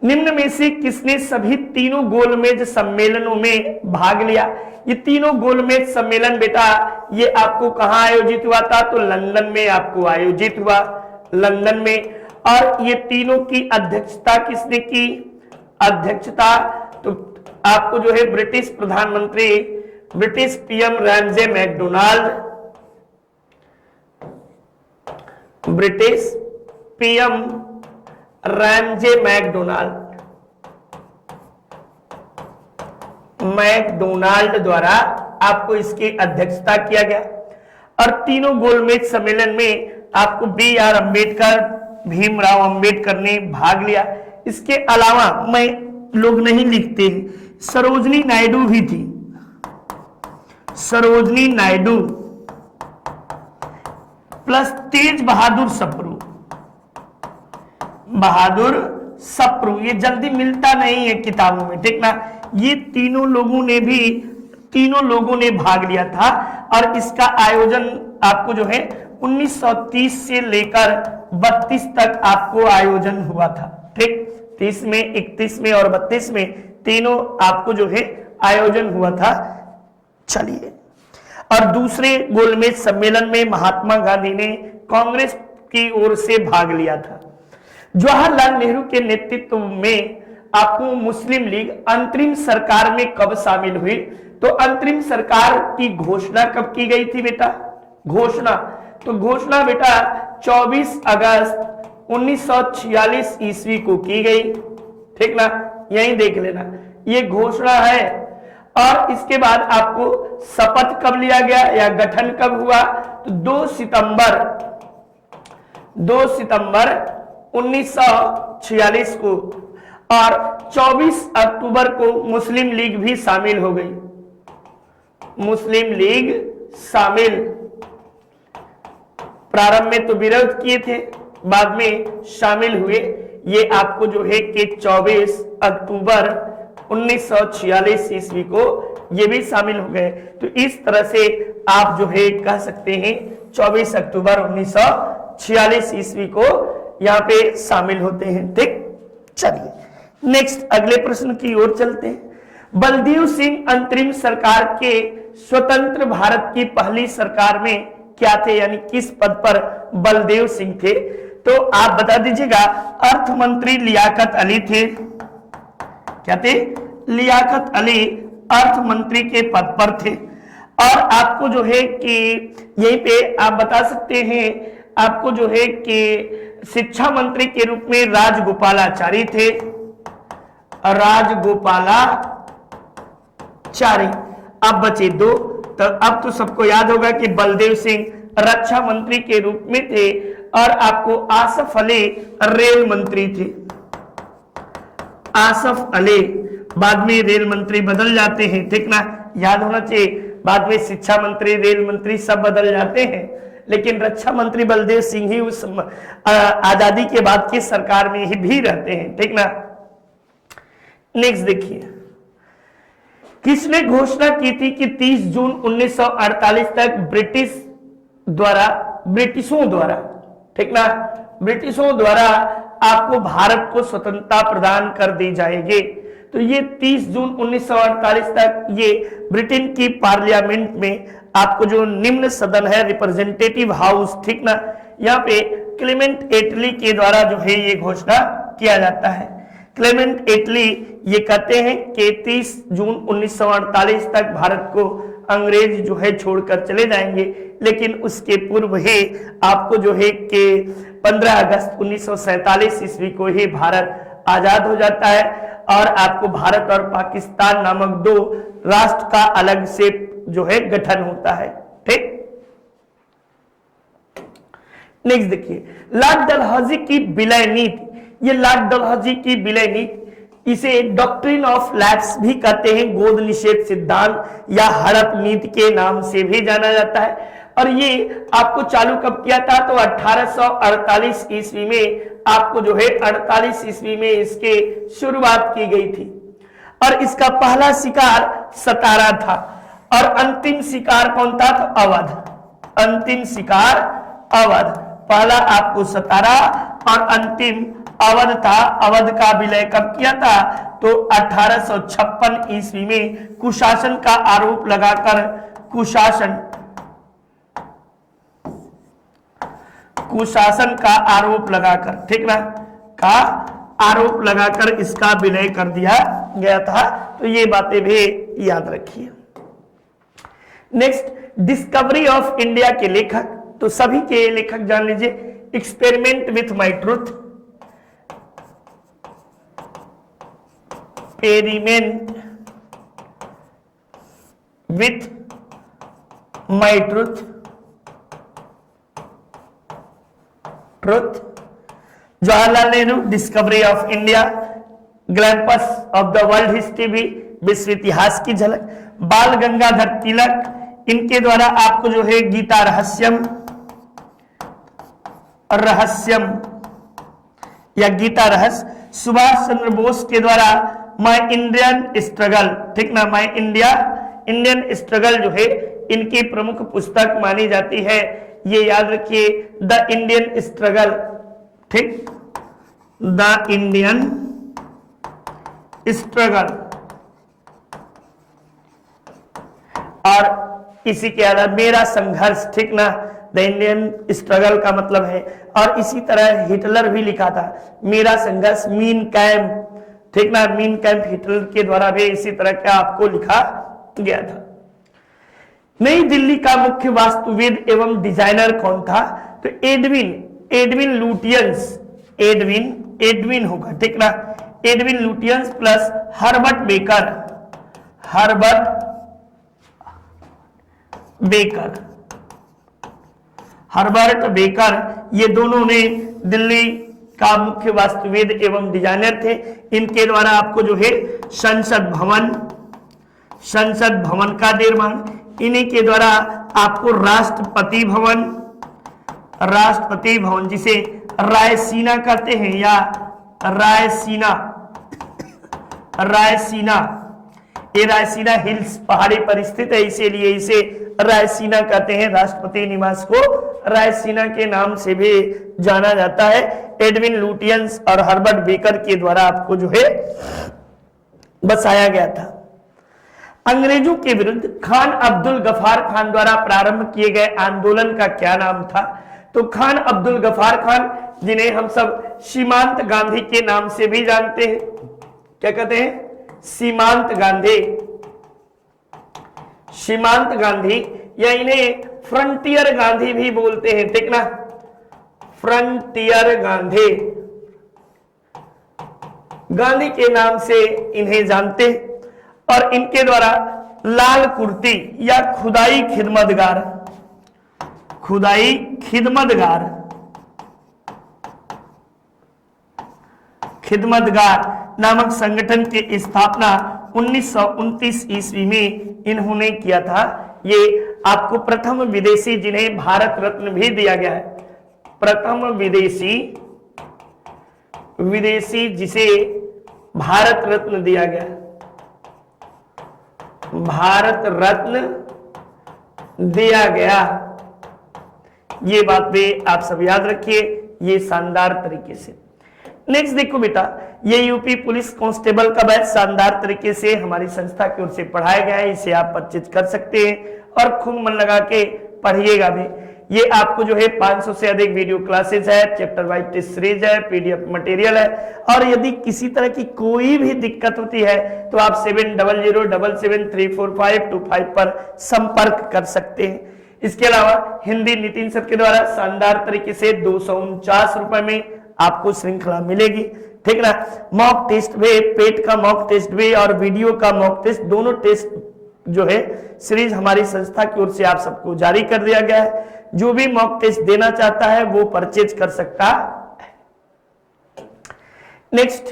निम्न में से किसने सभी तीनों गोलमेज सम्मेलनों में भाग लिया। ये तीनों गोलमेज सम्मेलन बेटा ये आपको कहां आयोजित हुआ था, तो लंदन में आपको आयोजित हुआ, लंदन में। और ये तीनों की अध्यक्षता किसने की, अध्यक्षता तो आपको जो है ब्रिटिश प्रधानमंत्री, British PM Ramsay MacDonald, British PM Ramsay MacDonald द्वारा आपको इसकी अध्यक्षता किया गया। और तीनों गोलमेज सम्मेलन में आपको BR अम्बेडकर, भीमराव अम्बेडकर ने भाग लिया। इसके अलावा मैं लोग नहीं लिखते, सरोजनी नायडू भी थी, सरोजनी नायडू प्लस तेज बहादुर सप्रू, ये जल्दी मिलता नहीं है किताबों में, ठीक ना। ये तीनों लोगों ने भाग लिया था। और इसका आयोजन आपको जो है 1930 से लेकर 32 तक आपको आयोजन हुआ था, ठीक। 30 में, 31 में और 32 में तीनों आपको जो है आयोजन हुआ था। चलिए, और दूसरे गोलमेज सम्मेलन में महात्मा गांधी ने कांग्रेस की ओर से भाग लिया था। जवाहरलाल नेहरू के नेतृत्व में आपको मुस्लिम लीग अंतरिम सरकार में कब शामिल हुई, तो अंतरिम सरकार की घोषणा कब की गई थी बेटा, घोषणा बेटा 24 अगस्त 1946 ईस्वी को की गई, ठीक ना। यही देख लेना, ये घोषणा है। और इसके बाद आपको शपथ कब लिया गया या गठन कब हुआ, तो 2 सितंबर 1946 को। और 24 अक्टूबर को मुस्लिम लीग भी शामिल हो गई, मुस्लिम लीग शामिल। प्रारंभ में तो विरोध किए थे, बाद में शामिल हुए। ये आपको जो है कि 24 अक्टूबर 1946 ईस्वी को ये भी शामिल हो गए। तो इस तरह से आप जो है कह सकते हैं 24 अक्टूबर 1946 ईस्वी को यहाँ पे शामिल होते हैं, ठीक। चलिए नेक्स्ट अगले प्रश्न की ओर चलते हैं। बलदेव सिंह अंतरिम सरकार के स्वतंत्र भारत की पहली सरकार में क्या थे, यानी किस पद पर बलदेव सिंह थे, तो आप बता दीजिएगा। अर्थ मंत्री लियाकत अली थे, क्या थे, लियाकत अली अर्थ मंत्री के पद पर थे। और आपको जो है कि यहीं पे आप बता सकते हैं, आपको जो है कि शिक्षा मंत्री के रूप में राजगोपालाचारी थे, राजगोपालाचारी। अब बचे 2, तो अब तो सबको याद होगा कि बलदेव सिंह रक्षा मंत्री के रूप में थे, और आपको आसफ अली रेल मंत्री थे। आसफ अली बाद में रेल मंत्री बदल जाते हैं, ठीक ना, याद होना चाहिए। बाद में शिक्षा मंत्री, रेल मंत्री सब बदल जाते हैं, लेकिन रक्षा मंत्री बलदेव सिंह ही उस आजादी के बाद की सरकार में ही भी रहते हैं, ठीक ना। नेक्स्ट देखिए, किसने घोषणा की थी कि 30 जून 1948 तक ब्रिटिशों द्वारा, ठीक ना, ब्रिटिशों द्वारा आपको भारत को स्वतंत्रता प्रदान कर दी जाएगी। तो ये 30 जून 1948 तक ये ब्रिटेन की पार्लियामेंट में आपको जो निम्न सदन है रिप्रेजेंटेटिव हाउस, ठीक ना, यहाँ पे क्लेमेंट एटली के द्वारा जो है ये घोषणा किया जाता है। क्लेमेंट एटली ये कहते हैं कि 30 जून 1948 तक भारत को अंग्रेज जो है छोड़कर चले जाएंगे, लेकिन उसके पूर्व ही आपको जो है कि 15 अगस्त 1947 ईस्वी को ही भारत आजाद हो जाता है और आपको भारत और पाकिस्तान नामक दो राष्ट्र का अलग से जो है गठन होता है। ठीक, नेक्स्ट देखिए लॉर्ड डलहौजी की विलय नीति। ये लॉर्ड डलहौजी की विलय नीति, इसे डॉक्ट्रिन ऑफ लैप्स भी कहते हैं, गोद निषेध सिद्धांत या हड़प नीति के नाम से भी जाना जाता है। और ये आपको चालू कब किया था? तो 1848 ईस्वी में आपको जो है 48 ईस्वी में इसके शुरुआत की गई थी। और इसका पहला शिकार सतारा था और अंतिम शिकार कौन था? तो अवध। अंतिम शिकार अवध, पहला आपको सतारा और अंतिम अवध था। अवध का विलय कब किया था? तो 1856 ईस्वी में कुशासन का आरोप लगाकर कुशासन का आरोप लगाकर, ठीक ना, का आरोप लगाकर इसका विलय कर दिया गया था। तो ये बातें भी याद रखिए। नेक्स्ट, डिस्कवरी ऑफ इंडिया के लेखक, तो सभी के लेखक जान लीजिए, experiment with my truth, experiment with my truth, Jawaharlal Nehru discovery of India, glimpses of the world history भी विश्व इतिहास की झलक, बाल गंगाधर तिलक, इनके द्वारा आपको जो है गीता रहस्यम या गीता रहस्य, सुभाष चंद्र बोस के द्वारा माई इंडियन स्ट्रगल, ठीक ना, माई इंडियन स्ट्रगल जो है इनकी प्रमुख पुस्तक मानी जाती है। ये याद रखिए, द इंडियन स्ट्रगल, ठीक, द इंडियन स्ट्रगल। और इसी के अलावा मेरा संघर्ष, ठीक ना, द इंडियन स्ट्रगल का मतलब है। और इसी तरह हिटलर भी लिखा था मेरा संघर्ष, मीन कैम्प, ठीक ना, मीन कैम्प हिटलर के द्वारा भी इसी तरह का आपको लिखा गया था। नई दिल्ली का मुख्य वास्तुविद एवं डिजाइनर कौन था? तो एडविन लुटियंस, एडविन होगा, ठीक ना, Edwin Lutyens plus Herbert baker, ये दोनों ने दिल्ली का मुख्य वास्तुविद एवं डिजाइनर थे। इनके द्वारा आपको जो है संसद भवन का निर्माण, इन्हीं के द्वारा आपको राष्ट्रपति भवन जिसे रायसीना कहते हैं, या रायसीना, ये रायसीना हिल्स पहाड़ी पर स्थित है, इसीलिए इसे रायसीना कहते हैं। राष्ट्रपति निवास को रायसीना के नाम से भी जाना जाता है। एडविन लुटियंस और हर्बर्ट बेकर के द्वारा आपको जो है बसाया गया था। अंग्रेजों के विरुद्ध खान अब्दुल गफार खान द्वारा प्रारंभ किए गए आंदोलन का क्या नाम था? तो खान अब्दुल गफार खान, जिन्हें हम सब सीमांत गांधी के नाम से भी जानते हैं, क्या कहते हैं? सीमांत गांधी, या इन्हें फ्रंटियर गांधी भी बोलते हैं, ठीक ना, फ्रंटियर गांधी के नाम से इन्हें जानते हैं। और इनके द्वारा लाल कुर्ती या खुदाई खिदमतगार नामक संगठन की स्थापना 1929 ईस्वी में इन्होंने किया था। ये आपको प्रथम विदेशी जिन्हें भारत रत्न भी दिया गया है, प्रथम विदेशी जिसे भारत रत्न दिया गया, भारत रत्न दिया गया। ये बात भी आप सब याद रखिए, ये शानदार तरीके से। नेक्स्ट देखो बेटा, ये यूपी पुलिस कांस्टेबल का बैच शानदार तरीके से हमारी संस्था की ओर से पढ़ाया गया है। इसे आप परचेज कर सकते हैं और खूब मन लगा के पढ़िएगा भी। ये आपको जो है 500 से अधिक वीडियो क्लासेस है, चैप्टर वाइज टेस्ट सीरीज है, पीडीएफ मटेरियल है। और यदि किसी तरह की कोई भी दिक्कत होती है तो आप 7007734525 पर संपर्क कर सकते हैं। इसके अलावा हिंदी नितिन सर के द्वारा शानदार तरीके से 249 रुपए में आपको श्रृंखला मिलेगी, ठीक ना। मॉक टेस्ट भी, पेट का मॉक टेस्ट भी और वीडियो का मॉक टेस्ट, दोनों टेस्ट जो है सीरीज हमारी संस्था की ओर से आप सबको जारी कर दिया गया है। जो भी मॉक टेस्ट देना चाहता है वो परचेज कर सकता है। नेक्स्ट,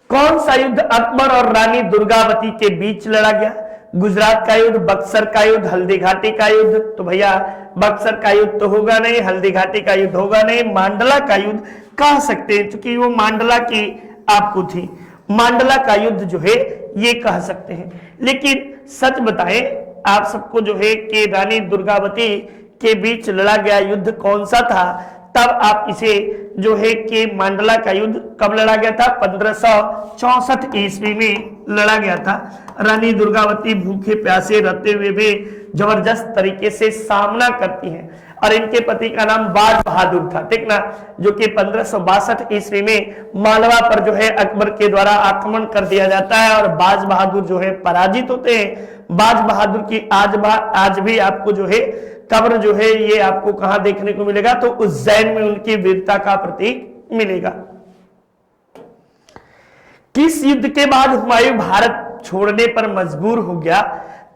कौन सा युद्ध अकबर और रानी दुर्गावती के बीच लड़ा गया? गुजरात का युद्ध, बक्सर का युद्ध, हल्दी घाटी का युद्ध? तो भैया बक्सर का युद्ध तो होगा नहीं, हल्दी घाटी का युद्ध होगा नहीं, मांडला का युद्ध कह सकते हैं क्योंकि वो मांडला की आपको थी। मांडला का युद्ध जो है ये कह सकते हैं। लेकिन सच बताएं आप सबको जो है कि रानी दुर्गावती के बीच लड़ा गया युद्ध कौन सा था, तब आप इसे जो है कि मांडला का युद्ध कब लड़ा गया था? 1564 ईस्वी में लड़ा गया था। रानी दुर्गावती भूखे प्यासे रहते हुए भी जबरदस्त तरीके से सामना करती हैं और इनके पति का नाम बाज बहादुर था, ठीक ना, जो कि 1562 ईस्वी में मालवा पर जो है अकबर के द्वारा आक्रमण कर दिया जाता है और बाज बहादुर जो है पराजित होते हैं। बाज बहादुर की आज भी आपको जो है कब्र जो है ये आपको कहां देखने को मिलेगा? तो उज्जैन में उनकी वीरता का प्रतीक मिलेगा। किस युद्ध के बाद हुमायूं भारत छोड़ने पर मजबूर हो गया?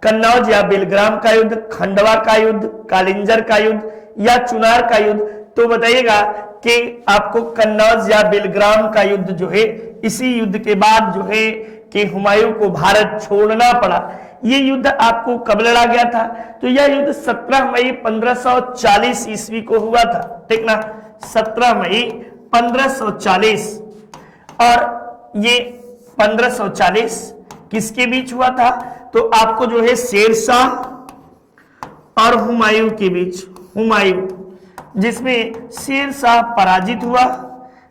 कन्नौज या बेलग्राम का युद्ध, खंडवा का युद्ध, कालिंजर का युद्ध या चुनार का युद्ध? तो बताइएगा कि आपको कन्नौज या बेलग्राम का युद्ध जो है इसी युद्ध के बाद जो है कि हुमायूं को भारत छोड़ना पड़ा। ये युद्ध आपको कब लड़ा गया था? तो यह युद्ध 17 मई 1540 ईस्वी को हुआ था, ठीक ना, 17 मई 1540। और ये 1540 किसके बीच हुआ था? तो आपको जो है शेरशाह और हुमायूं के बीच, हुमायूं जिसमें शेरशाह पराजित हुआ,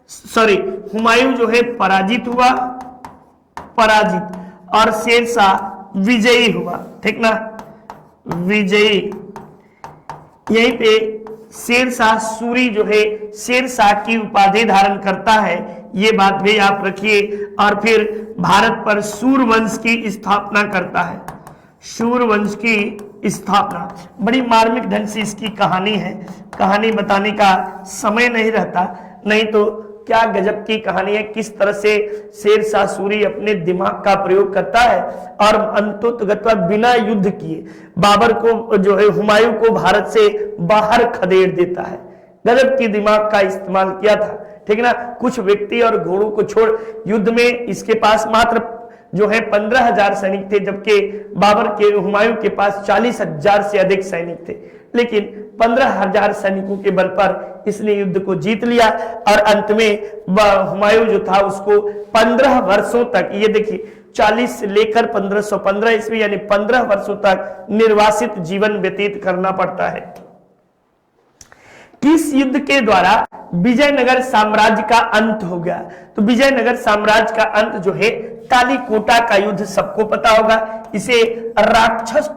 सॉरी हुमायूं जो है पराजित हुआ, पराजित, और शेरशाह विजयी हुआ, ठीक ना, विजयी। यहीं पे शेरशाह सूरी जो है शेरशाह की उपाधि धारण करता है, ये बात भी आप रखिए। और फिर भारत पर सूरवंश की स्थापना करता है, सूरवंश की स्थापना। बड़ी मार्मिक ढंग से इसकी कहानी है, कहानी बताने का समय नहीं रहता, नहीं तो क्या गजब की कहानी है। किस तरह से शेरशाह सूरी अपने दिमाग का प्रयोग करता है और अंततः बिना युद्ध किए बाबर को जो है हुमायूं को भारत से बाहर खदेड़ देता है। गजब की दिमाग का इस्तेमाल किया था, ठीक ना। कुछ व्यक्ति और घोड़ों को छोड़ युद्ध में इसके पास मात्र जो है 15,000 सैनिक थे, जबकि बाबर के हुमायूं के पास 40,000 से अधिक सैनिक थे। लेकिन 15,000 सैनिकों के बल पर इसने युद्ध को जीत लिया और अंत में हुमायूं जो था उसको 15 वर्षों तक, ये देखिए 40 से लेकर 1515 ईस्वी यानी 15 वर्षों तक निर्वासित जीवन व्यतीत करना पड़ता है। किस युद्ध के द्वारा विजयनगर साम्राज्य का अंत हो गया? तो विजयनगर साम्राज्य का अंत जो है तालीकोटा का युद्ध, सबको पता होगा। इसे राक्षस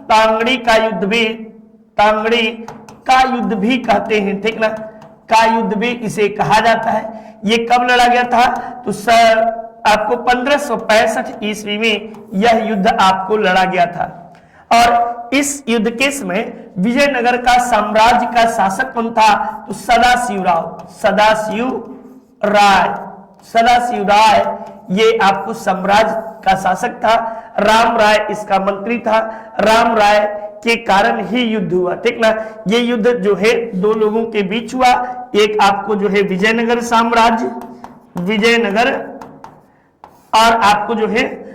तांगड़ी का युद्ध भी, तांगड़ी का युद्ध भी कहते हैं, ठीक ना, का युद्ध भी इसे कहा जाता है। ये कब लड़ा गया था? तो सर आपको 1565 ईस्वी में यह युद्ध आपको लड़ा गया था। और इस युद्ध के समय विजयनगर का साम्राज्य का शासक कौन था? तो सदाशिव राय ये आपको साम्राज्य का शासक था। राम राय इसका मंत्री था। राम राय के कारण ही युद्ध हुआ, ठीक ना। ये युद्ध जो है दो लोगों के बीच हुआ, एक आपको जो है विजयनगर साम्राज्य, विजयनगर, और आपको जो है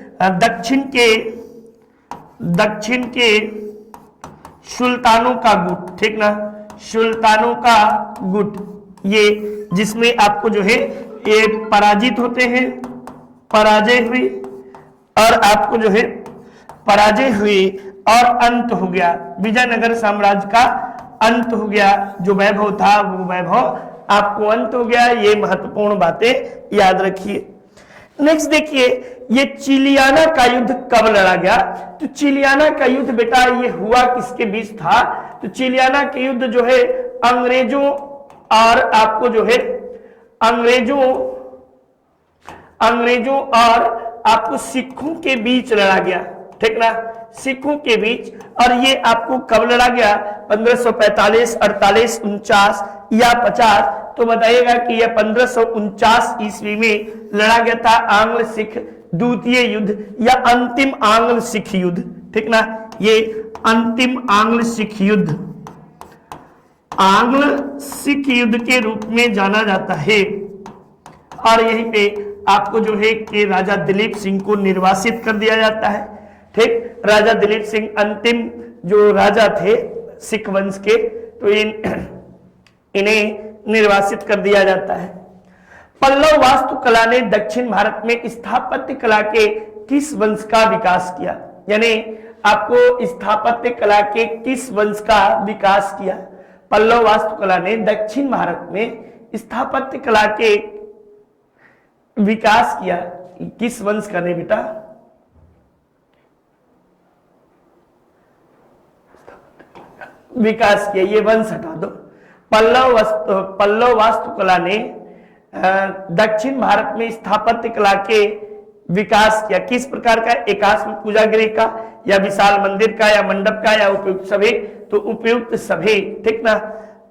दक्षिण के सुल्तानों का गुट, ठीक ना, सुल्तानों का गुट, ये जिसमें आपको जो है ये पराजित होते हैं, पराजय हुई और आपको जो है पराजय हुई और अंत हो गया, विजयनगर साम्राज्य का अंत हो गया, जो वैभव था वो वैभव आपको अंत हो गया। ये महत्वपूर्ण बातें याद रखिए। नेक्स्ट देखिए, ये चिलियाना का युद्ध कब लड़ा गया? तो चिलियाना का युद्ध बेटा ये हुआ किसके बीच था? तो चिलियाना के युद्ध जो है अंग्रेजों और आपको जो है अंग्रेजों और आपको सिखों के बीच लड़ा गया, ठीक ना, सिखों के बीच। और ये आपको कब लड़ा गया? 1545, 48, 49 या 50? तो बताइएगा कि यह 1549 ईस्वी में लड़ा गया था आंग्ल सिख द्वितीय युद्ध या अंतिम आंग्ल सिख युद्ध, ठीक ना, ये अंतिम आंग्ल सिख युद्ध, आंग्ल सिख युद्ध के रूप में जाना जाता है। और यहीं पे आपको जो है कि राजा दिलीप सिंह को निर्वासित कर दिया जाता है, ठीक। राजा दिलीप सिंह अंतिम जो राजा थे सिख वंश के, तो इन्हें निर्वासित कर दिया जाता है। पल्लव वास्तुकला ने दक्षिण भारत में स्थापत्य कला के किस वंश का विकास किया? यानी आपको स्थापत्य कला के किस वंश का विकास किया? पल्लव वास्तुकला ने दक्षिण भारत में स्थापत्य कला के विकास किया, किस वंश का ने बेटा? विकास किया, ये वंश हटा दो। पल्लव वास्तुकला ने दक्षिण भारत में स्थापत्य कला के विकास किया, किस प्रकार का? एकाश्म पूजागृह का या विशाल मंदिर का या मंडप का या उपयुक्त सभी? तो उपयुक्त सभी, ठीक ना।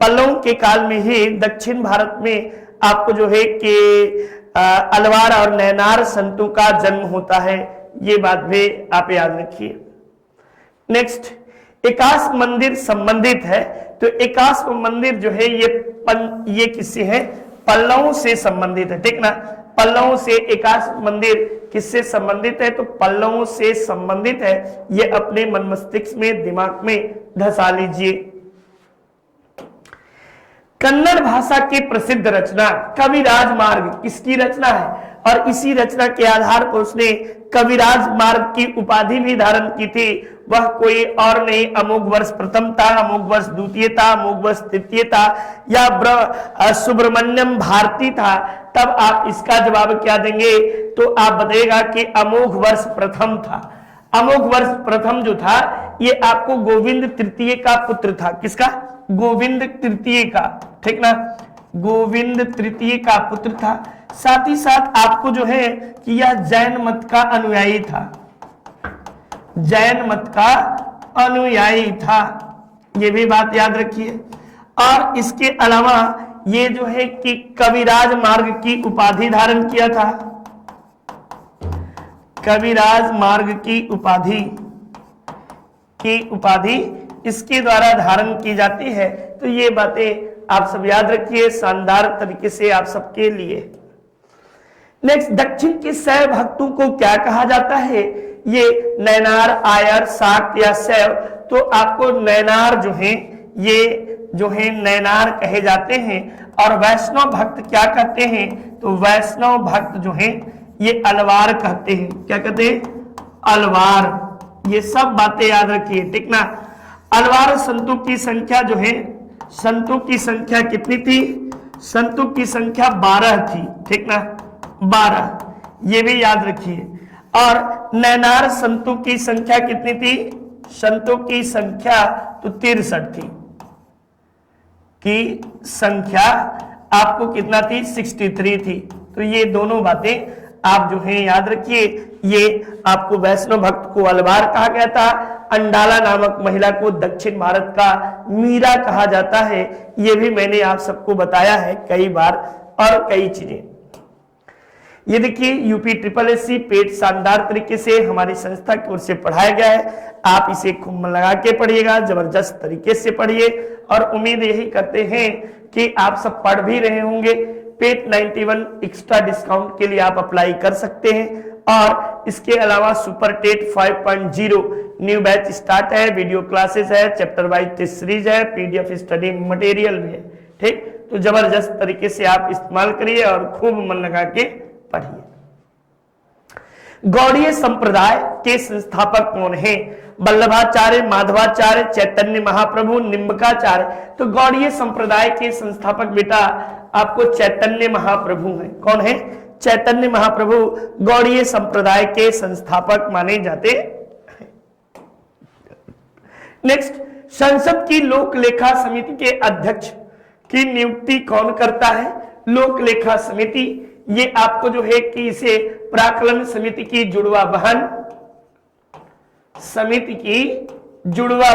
पल्लवों के काल में ही दक्षिण भारत में आपको जो है कि अलवार और नैनार संतों का जन्म होता है, ये बात भी आप याद रखिए। नेक्स्ट, एकाश्म मंदिर संबंधित है, तो एकाश्म मंदिर जो है ये किससे है? पल्लवों से संबंधित है, ठीक ना। पल्लवों से एकाश्म मंदिर किससे संबंधित है? तो पल्लवों से संबंधित है। ये अपने मन मस्तिष्क में, दिमाग में धसा लीजिए। कन्नड़ भाषा की प्रसिद्ध रचना कविराज मार्ग किसकी रचना है? और इसी रचना के आधार पर उसने कविराज मार्ग की उपाधि भी धारण की थी। वह कोई और नहीं अमोघ वर्ष प्रथम था, अमोघ वर्ष द्वितीय था, अमोघ वर्ष तृतीय था या सुब्रमण्यम भारती था। तब आप इसका जवाब क्या देंगे? तो आप बताइएगा कि अमोघ वर्ष प्रथम था। अमोघ वर्ष प्रथम जो था ये आपको गोविंद तृतीय का पुत्र था। किसका? गोविंद तृतीय का, ठीक ना, गोविंद तृतीय का पुत्र था। साथ ही साथ आपको जो है कि यह जैन मत का अनुयायी था, जैन मत का अनुयायी था, ये भी बात याद रखिए। और इसके अलावा ये जो है कि कविराज मार्ग की उपाधि धारण किया था, कविराज मार्ग की उपाधि इसके द्वारा धारण की जाती है। तो ये बातें आप सब याद रखिए शानदार तरीके से आप सबके लिए। नेक्स्ट, दक्षिण के शैव भक्तों को क्या कहा जाता है? ये नैनार, आयर, शाक्त या शैव। तो आपको नैनार जो है ये जो है नैनार कहे जाते हैं। और वैष्णव भक्त क्या कहते हैं? तो वैष्णव भक्त जो है ये अलवार कहते हैं। क्या कहते हैं? अलवार। ये सब बातें याद रखिए, ठीक ना। अलवार संतों की संख्या जो है, संतों की संख्या कितनी थी? संतों की संख्या 12 थी, ठीक ना, 12, ये भी याद रखिए। और नैनार संतों की संख्या कितनी थी? संतों की संख्या तो 63 थी, की संख्या आपको कितना थी? 63 थी। तो ये दोनों बातें आप जो है याद रखिए। ये आपको वैष्णव भक्त को अलवार कहा गया था। अंडाला नामक महिला को दक्षिण भारत का मीरा कहा जाता है। ये भी मैंने आप सबको बताया है कई बार और कई चीजें। ये देखिए यूपी SSSC पेट शानदार तरीके से हमारी संस्था की ओर से पढ़ाया गया है। आप इसे खूब मन लगा के पढ़िएगा, जबरदस्त तरीके से पढ़िए। और उम्मीद यही करते हैं कि आप सब पढ़ भी रहे होंगे। पेट 91 एक्स्ट्रा डिस्काउंट के लिए आप अप्लाई कर सकते हैं। और इसके अलावा super TET 5.0 new batch start है, वीडियो क्लासेस है, चैप्टर वाइज टेस्ट सीरीज है, PDF स्टडी मटेरियल भी है, ठीक। तो जबरदस्त तरीके से आप इस्तेमाल करिए और खूब मन लगा के पढ़िए। गौड़ीय संप्रदाय के संस्थापक कौन है? वल्लभाचार्य, माधवाचार्य, चैतन्य महाप्रभु, निम्बकाचार्य। तो गौड़ीय संप्रदाय के संस्थापक बेटा आपको चैतन्य महाप्रभु हैं। कौन है? चैतन्य महाप्रभु गौड़ीय संप्रदाय के संस्थापक माने जाते हैं। नेक्स्ट, संसद की लोक लेखा समिति के अध्यक्ष की नियुक्ति कौन करता है? लोक लेखा समिति, ये आपको जो है कि इसे प्राक्कलन समिति की जुड़वा बहन, समिति की जुड़वा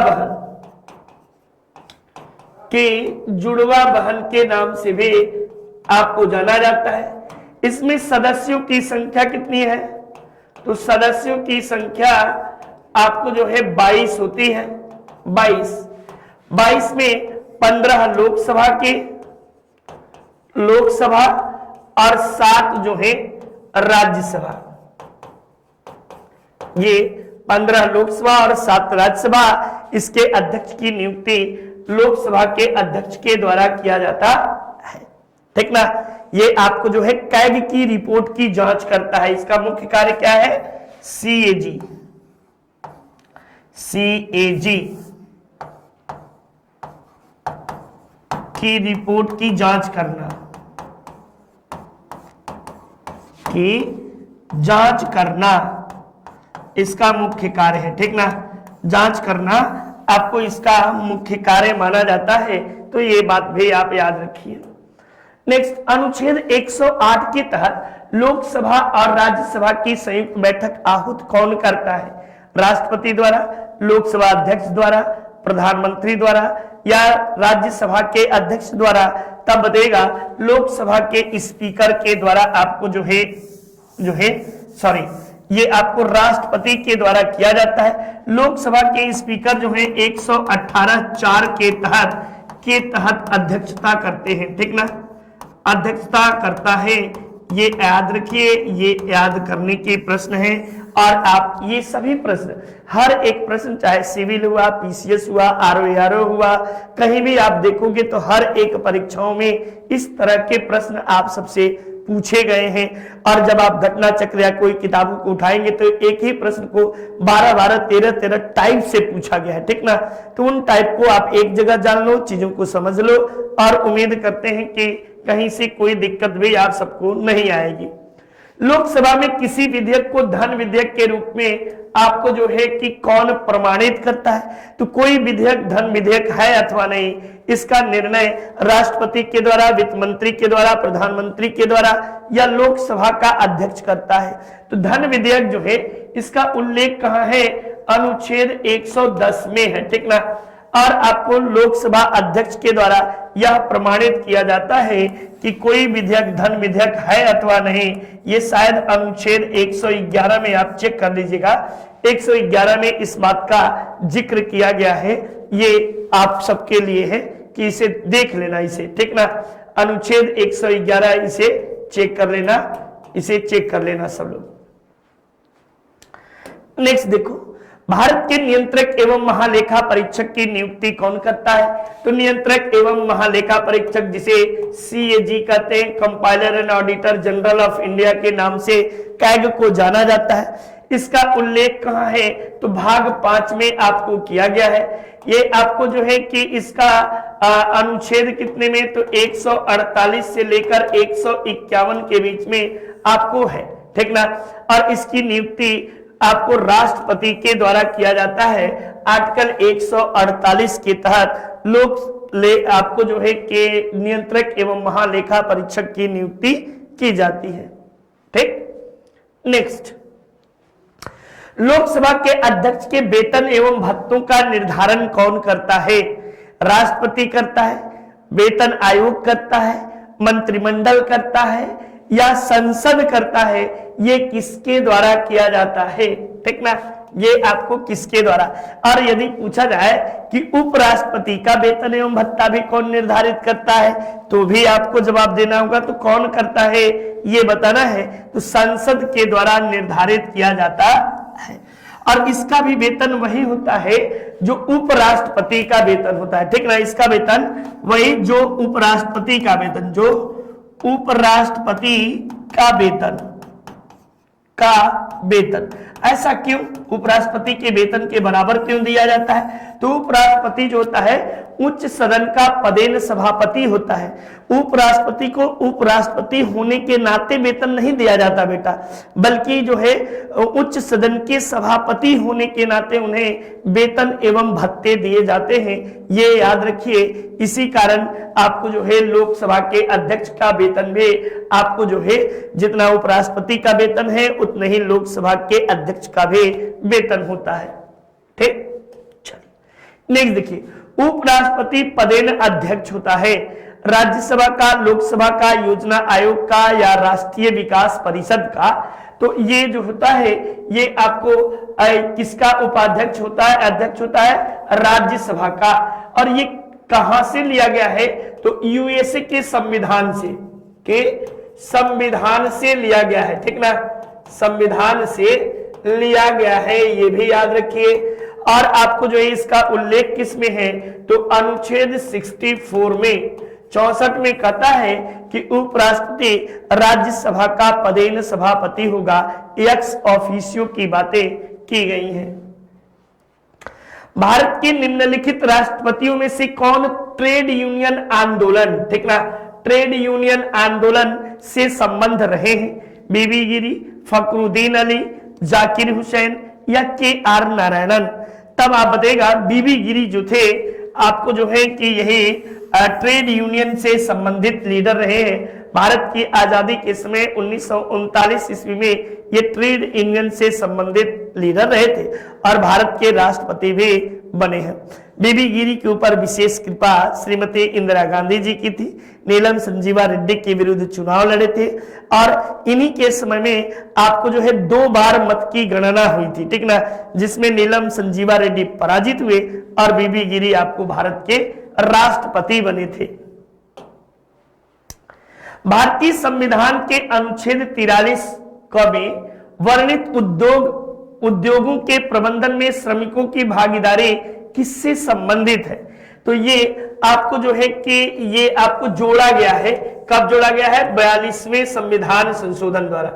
बहन के नाम से भी आपको जाना जाता है। इसमें सदस्यों की संख्या कितनी है? तो सदस्यों की संख्या आपको जो है 22 होती है। 22 में 15 लोकसभा और 7 जो है राज्यसभा। ये 15 लोकसभा और 7 राज्यसभा, इसके अध्यक्ष की नियुक्ति लोकसभा के अध्यक्ष के द्वारा किया जाता है। ठीक ना? ये आपको जो है कैग की रिपोर्ट की जांच करता है। इसका मुख्य कार्य क्या है? सीएजी की रिपोर्ट की जांच करना, इसका मुख्य कार्य है। ठीक ना? जांच करना आपको इसका मुख्य कार्य माना जाता है। तो ये बात भी आप याद रखिए। नेक्स्ट, अनुच्छेद 108 के तहत लोकसभा और राज्यसभा की संयुक्त बैठक आहूत कौन करता है? राष्ट्रपति द्वारा, लोकसभा अध्यक्ष द्वारा, प्रधानमंत्री द्वारा या राज्यसभा के अध्यक्ष द्वारा? तब बताएगा लोकसभा के स्पीकर के द्वारा आपको ये आपको राष्ट्रपति के द्वारा किया जाता है। लोकसभा के स्पीकर जो है 118(4) के तहत अध्यक्षता करते हैं। ठीक ना? अध्यक्षता करता है। ये याद रखिए, ये याद करने के प्रश्न है। और आप ये सभी प्रश्न, हर एक प्रश्न, चाहे सिविल हुआ, पीसीएस हुआ, आरओ हुआ, कहीं भी आप देखोगे तो हर एक परीक्षाओं में इस तरह के प्रश्न आप सबसे पूछे गए हैं। और जब आप घटना चक्र या कोई किताबों को उठाएंगे तो एक ही प्रश्न को 12 13 टाइप से पूछा गया है। ठीक ना? तो उन टाइप को आप एक जगह जान लो, चीजों को समझ लो, और उम्मीद करते हैं कि कहीं से कोई दिक्कत भी आप सबको नहीं आएगी। लोकसभा में किसी विधेयक को धन विधेयक के रूप में आपको जो है कि कौन प्रमाणित करता है? तो कोई विधेयक धन विधेयक है अथवा नहीं, इसका निर्णय राष्ट्रपति के द्वारा, वित्त मंत्री के द्वारा, प्रधानमंत्री के द्वारा या लोकसभा का अध्यक्ष करता है। तो धन विधेयक जो है इसका उल्लेख कहाँ है? अनुच्छेद 110 में है। ठीक ना? और आपको लोकसभा अध्यक्ष के द्वारा यह प्रमाणित किया जाता है कि कोई विधेयक धन विधेयक है अथवा नहीं। ये शायद अनुच्छेद 111 में आप चेक कर लीजिएगा, 111 में इस बात का जिक्र किया गया है। ये आप सबके लिए है कि इसे देख लेना इसे। ठीक ना? अनुच्छेद 111 इसे चेक कर लेना सब लोग। नेक्स्ट देखो, भारत के नियंत्रक एवं महालेखा परीक्षक की नियुक्ति कौन करता है? तो नियंत्रक एवं महालेखा परीक्षक, जिसे सीएजी कहते हैं, compiler and auditor general of India के नाम से कैग को जाना जाता है। इसका उल्लेख कहाँ है? तो भाग 5 में आपको किया गया है। ये आपको जो है कि इसका अनुच्छेद कितने में? तो 148 से लेकर 151 के बीच में आपको है। ठीक ना? और इसकी नियुक्ति आपको राष्ट्रपति के द्वारा किया जाता है। आर्टिकल 148 के तहत आपको जो है कि नियंत्रक एवं महालेखा परीक्षक की नियुक्ति की जाती है। ठीक। नेक्स्ट, लोकसभा के अध्यक्ष के वेतन एवं भत्तों का निर्धारण कौन करता है? राष्ट्रपति करता है, वेतन आयोग करता है, मंत्रिमंडल करता है या संसद करता है? ये किसके द्वारा किया जाता है? ठीक ना? ये आपको किसके द्वारा। और यदि पूछा जाए कि उपराष्ट्रपति का वेतन एवं भत्ता भी कौन निर्धारित करता है, तो भी आपको जवाब देना होगा। तो कौन करता है ये बताना है। तो संसद के द्वारा निर्धारित किया जाता है। और इसका भी वेतन वही होता है जो उपराष्ट्रपति का वेतन होता है। ठीक ना? इसका वेतन वही जो उपराष्ट्रपति का वेतन का वेतन। ऐसा क्यों? उपराष्ट्रपति के वेतन के बराबर क्यों दिया जाता है? तो उपराष्ट्रपति जो होता है उच्च सदन का पदेन सभापति होता है। उपराष्ट्रपति को उपराष्ट्रपति होने के नाते वेतन नहीं दिया जाता बेटा, बल्कि जो है उच्च सदन के सभापति होने के नाते उन्हें वेतन एवं भत्ते दिए जाते हैं, ये याद रखिए। इसी कारण आपको जो है लोकसभा के अध्यक्ष का वेतन भी आपको जो है जितना उपराष्ट्रपति का वेतन है उतने ही लोकसभा के अध्यक्ष का भी वेतन होता है। ठीक, चलिए नेक्स्ट देखिए, उपराष्ट्रपति पदेन अध्यक्ष होता है राज्यसभा का, लोकसभा का, योजना आयोग का या राष्ट्रीय विकास परिषद का। तो ये जो होता है ये आपको किसका उपाध्यक्ष होता है? अध्यक्ष होता है राज्यसभा का। और ये कहां से लिया गया है? तो यूएसए के संविधान से लिया गया है। ठीक ना, संविधान से लिया गया है, ये भी याद रखिए। और आपको जो है इसका उल्लेख किस में है? तो अनुच्छेद 64 में 64 में कहता है कि उपराष्ट्रपति राज्यसभा का पदेन सभापति होगा। एक्स ऑफिशियो की बातें की गई हैं। भारत के निम्नलिखित राष्ट्रपतियों में से कौन ट्रेड यूनियन आंदोलन, ठीक ना, ट्रेड यूनियन आंदोलन से संबंध रहे हैं? बीबी गिरी, फखरुद्दीन अली, जाकिर हुसैन या के.आर. नारायणन? तब आप बताइएगा बीबी गिरी जो थे आपको जो है कि यही ट्रेड यूनियन से संबंधित लीडर रहे हैं। भारत की आजादी के समय 1939 ईस्वी में ये ट्रेड यूनियन से संबंधित लीडर रहे थे और भारत के राष्ट्रपति भी बने हैं। बीबी गिरी के ऊपर विशेष कृपा श्रीमती इंदिरा गांधी जी की थी। नीलम संजीवा रेड्डी के विरुद्ध चुनाव लड़े थे और इन्हीं के समय में आपको जो है 2 बार मत की गणना हुई थी। ठीक ना, जिसमें नीलम संजीवा रेड्डी पराजित हुए और बीबी गिरी आपको भारत के राष्ट्रपति बने थे। भारतीय संविधान के अनुच्छेद 43 में वर्णित उद्योगों के प्रबंधन में श्रमिकों की भागीदारी किससे संबंधित है? तो ये आपको जो है कि ये आपको जोड़ा गया है। कब जोड़ा गया है? 42वें संविधान संशोधन द्वारा।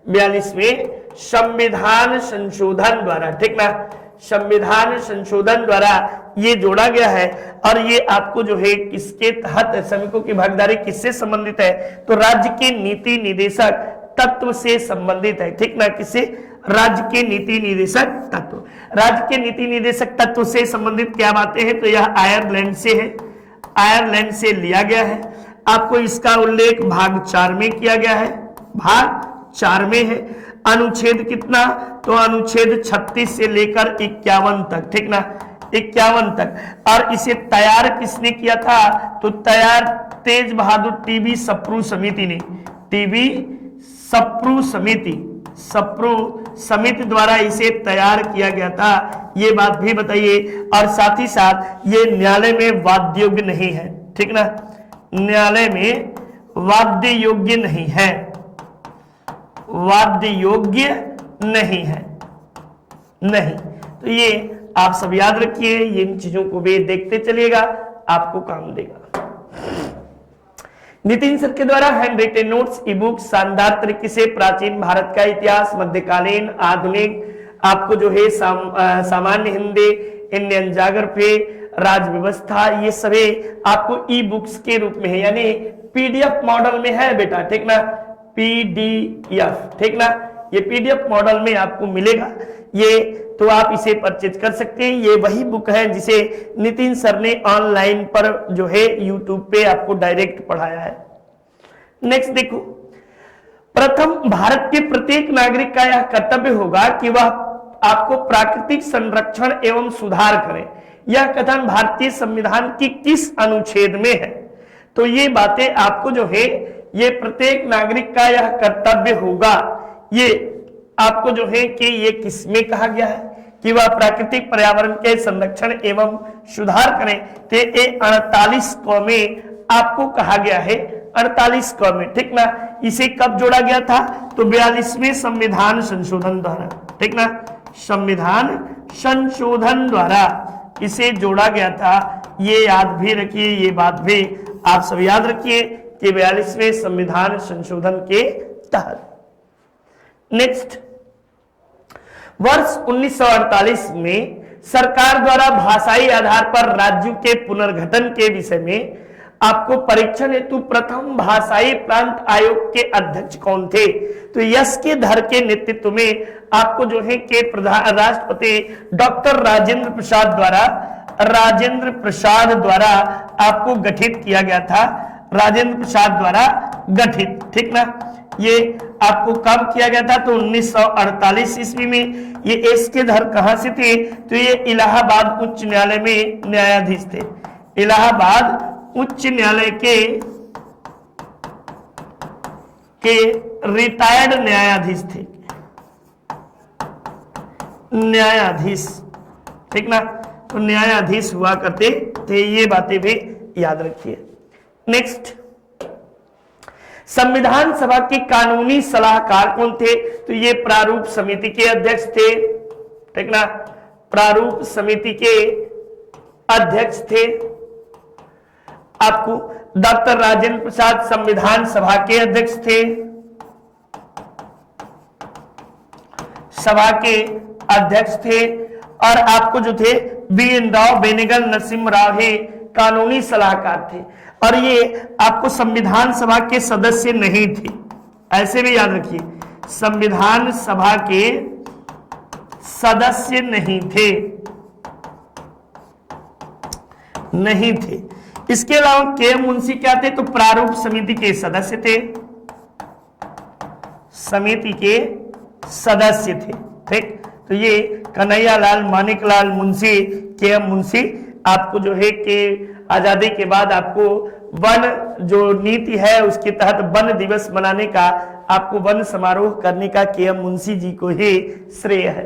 42वें संविधान संशोधन द्वारा, ठीक ना, संविधान संशोधन द्वारा ये जोड़ा गया है। और ये आपको जो है किसके तहत श्रमिकों की भागीदारी किससे संबंधित है? तो राज्य के नीति निदेशक तत्व से संबंधित है। ठीक ना, किससे? राज्य के नीति निदेशक तत्व। राज्य के नीति निदेशक तत्व से संबंधित क्या बातें हैं? तो यह आयरलैंड से है, आयरलैंड से लिया गया है। आपको इसका उल्लेख भाग 4 में किया गया है, भाग 4 में है। अनुच्छेद कितना? तो अनुच्छेद 36 से लेकर 51 तक, ठीक ना, 51 तक। और इसे तैयार किसने किया था? तो तैयार तेज बहादुर टीबी सप्रू समिति ने, टीबी सप्रू समिति द्वारा इसे तैयार किया गया था। ये बात भी बताइए। और साथ ही साथ ये न्यायालय में वाद्य योग्य नहीं है। ठीक ना, न्यायालय में वाद्य योग्य नहीं है, वाद्य योग्य नहीं है, नहीं। तो ये आप सब याद रखिए, इन चीजों को भी देखते चलिएगा, आपको काम देगा। नितिन सर के द्वारा हैंड रिटेन नोट्स ई बुक शानदार तरीके से प्राचीन भारत का इतिहास, मध्यकालीन, आधुनिक, आपको जो है सामान्य हिंदी, इंडियन ज्योग्राफी, राज व्यवस्था, ये सभी आपको ई बुक्स के रूप में है, यानी पीडीएफ मॉडल में है बेटा। ठीक ना, पीडीएफ, ठीक ना, ये पीडीएफ मॉडल में आपको मिलेगा। ये तो आप इसे परचेज कर सकते हैं। ये वही बुक है जिसे नितिन सर ने ऑनलाइन पर जो है यूट्यूब पे आपको डायरेक्ट पढ़ाया है। नेक्स्ट देखो, प्रथम भारत के प्रत्येक नागरिक का यह कर्तव्य होगा कि वह आपको प्राकृतिक संरक्षण एवं सुधार करे। यह कथन भारतीय संविधान की किस अनुच्छेद में है? तो ये बातें आपको जो है ये प्रत्येक नागरिक का यह कर्तव्य होगा, ये आपको जो है कि ये किसमें कहा गया है कि वह प्राकृतिक पर्यावरण के संरक्षण एवं सुधार करें। तो ये 48 क में आपको कहा गया है, 48 क में, ठीक ना। इसे कब जोड़ा गया था? तो 42वें संविधान संशोधन द्वारा, ठीक ना, संविधान संशोधन द्वारा इसे जोड़ा गया था। ये याद भी रखिए, ये बात भी आप सब याद रखिए कि 42वें संविधान संशोधन के तहत। नेक्स्ट वर्ष 1948 में सरकार द्वारा भाषाई आधार पर राज्यों के पुनर्गठन के विषय में आपको परीक्षण हेतु प्रथम भाषाई प्रांत आयोग के अध्यक्ष कौन थे? तो यश के धर के नेतृत्व में आपको जो है कि राष्ट्रपति डॉक्टर राजेंद्र प्रसाद द्वारा आपको गठित किया गया था। राजेंद्र प्रसाद द्वारा गठित, ठीक ना। ये आपको कब किया गया था? तो 1948 ईस्वी में। ये एस के धर कहां से थे? तो ये इलाहाबाद उच्च न्यायालय में न्यायाधीश थे। इलाहाबाद उच्च न्यायालय के रिटायर्ड न्यायाधीश थे, न्यायाधीश, ठीक ना। तो न्यायाधीश हुआ करते थे, ये बातें भी याद रखिए। नेक्स्ट, संविधान सभा के कानूनी सलाहकार कौन थे? तो ये प्रारूप समिति के अध्यक्ष थे, ठीक ना। प्रारूप समिति के अध्यक्ष थे आपको डॉक्टर राजेंद्र प्रसाद। संविधान सभा के अध्यक्ष थे, सभा के अध्यक्ष थे। और आपको जो थे BN राव, बेनेगल नरसिम्हा राव हे कानूनी सलाहकार थे। और ये आपको संविधान सभा के सदस्य नहीं थे, ऐसे भी याद रखिए, संविधान सभा के सदस्य नहीं थे। इसके अलावा KM मुंशी क्या थे? तो प्रारूप समिति के सदस्य थे, समिति के सदस्य थे, ठीक। तो ये कन्हैयालाल मानिकलाल मुंशी, KM मुंशी आपको जो है कि आजादी के बाद आपको वन जो नीति है उसके तहत वन दिवस मनाने का, आपको वन समारोह करने का KM मुंशी जी को ही श्रेय है।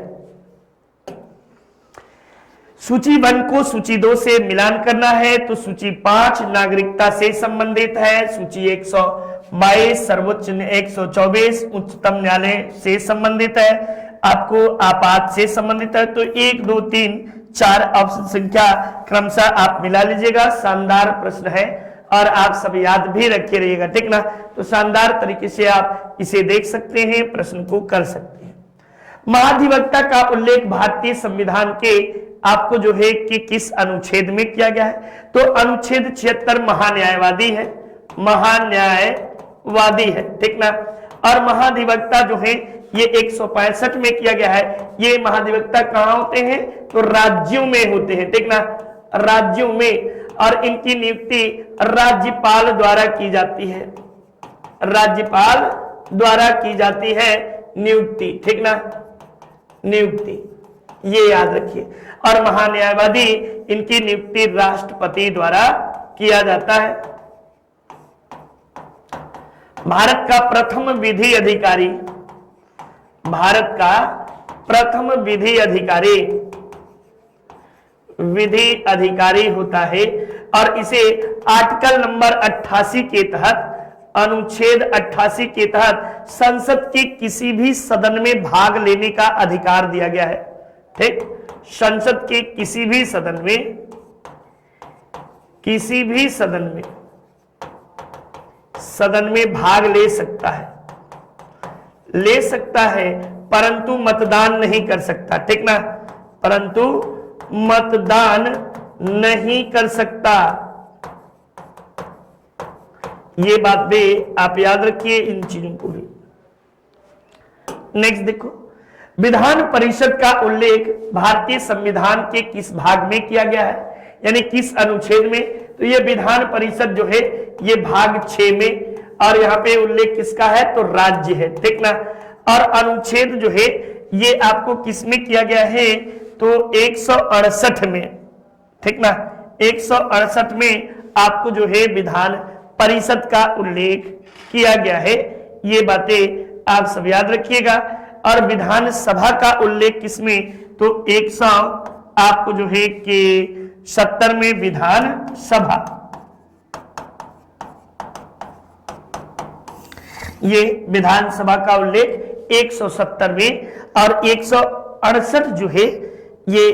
सूची 1 को सूची 2 से मिलान करना है। तो सूची 5 नागरिकता से संबंधित है, सूची 122 सर्वोच्च 124 उच्चतम न्यायालय से संबंधित है, आपको आपात से संबंधित है। तो 1 2 3 4 ऑप्शन संख्या क्रमशः आप मिला लीजिएगा। शानदार प्रश्न है और आप सब याद भी रखे रहिएगा, ठीक ना। तो शानदार तरीके से आप इसे देख सकते हैं, प्रश्न को कर सकते हैं। महाधिवक्ता का उल्लेख भारतीय संविधान के आपको जो है कि किस अनुच्छेद में किया गया है? तो अनुच्छेद 76 महान्यायवादी है, महान्यायवादी है, ठीक ना। और महाधिवक्ता जो है ये 165 में किया गया है। ये महाधिवक्ता कहां होते हैं? तो राज्यों में होते हैं, ठीक ना, राज्यों में। और इनकी नियुक्ति राज्यपाल द्वारा की जाती है, राज्यपाल द्वारा की जाती है नियुक्ति, ठीक ना, नियुक्ति, ये याद रखिए। और महान्यायवादी इनकी नियुक्ति राष्ट्रपति द्वारा किया जाता है। भारत का प्रथम विधि अधिकारी, भारत का प्रथम विधि अधिकारी होता है। और इसे आर्टिकल नंबर 88 के तहत, अनुच्छेद 88 के तहत संसद के किसी भी सदन में भाग लेने का अधिकार दिया गया है, ठीक। संसद के किसी भी सदन में भाग ले सकता है, परंतु मतदान नहीं कर सकता, ठीक ना, परंतु मतदान नहीं कर सकता। ये बात भी आप याद रखिए, इन चीजों को भी। नेक्स्ट देखो, विधान परिषद का उल्लेख भारतीय संविधान के किस भाग में किया गया है, यानी किस अनुच्छेद में? तो ये विधान परिषद जो है ये भाग 6 में, और यहाँ पे उल्लेख किसका है? तो राज्य है, ठीक ना। और अनुच्छेद जो है ये आपको किस में किया गया है? तो 168 में, ठीक ना, 168 में आपको जो है विधान परिषद का उल्लेख किया गया है। ये बातें आप सब याद रखिएगा। और विधान सभा का उल्लेख किसमें? तो 100 आपको जो है कि 70 में विधान सभा, ये विधानसभा का उल्लेख 170 में। और 168 जो है ये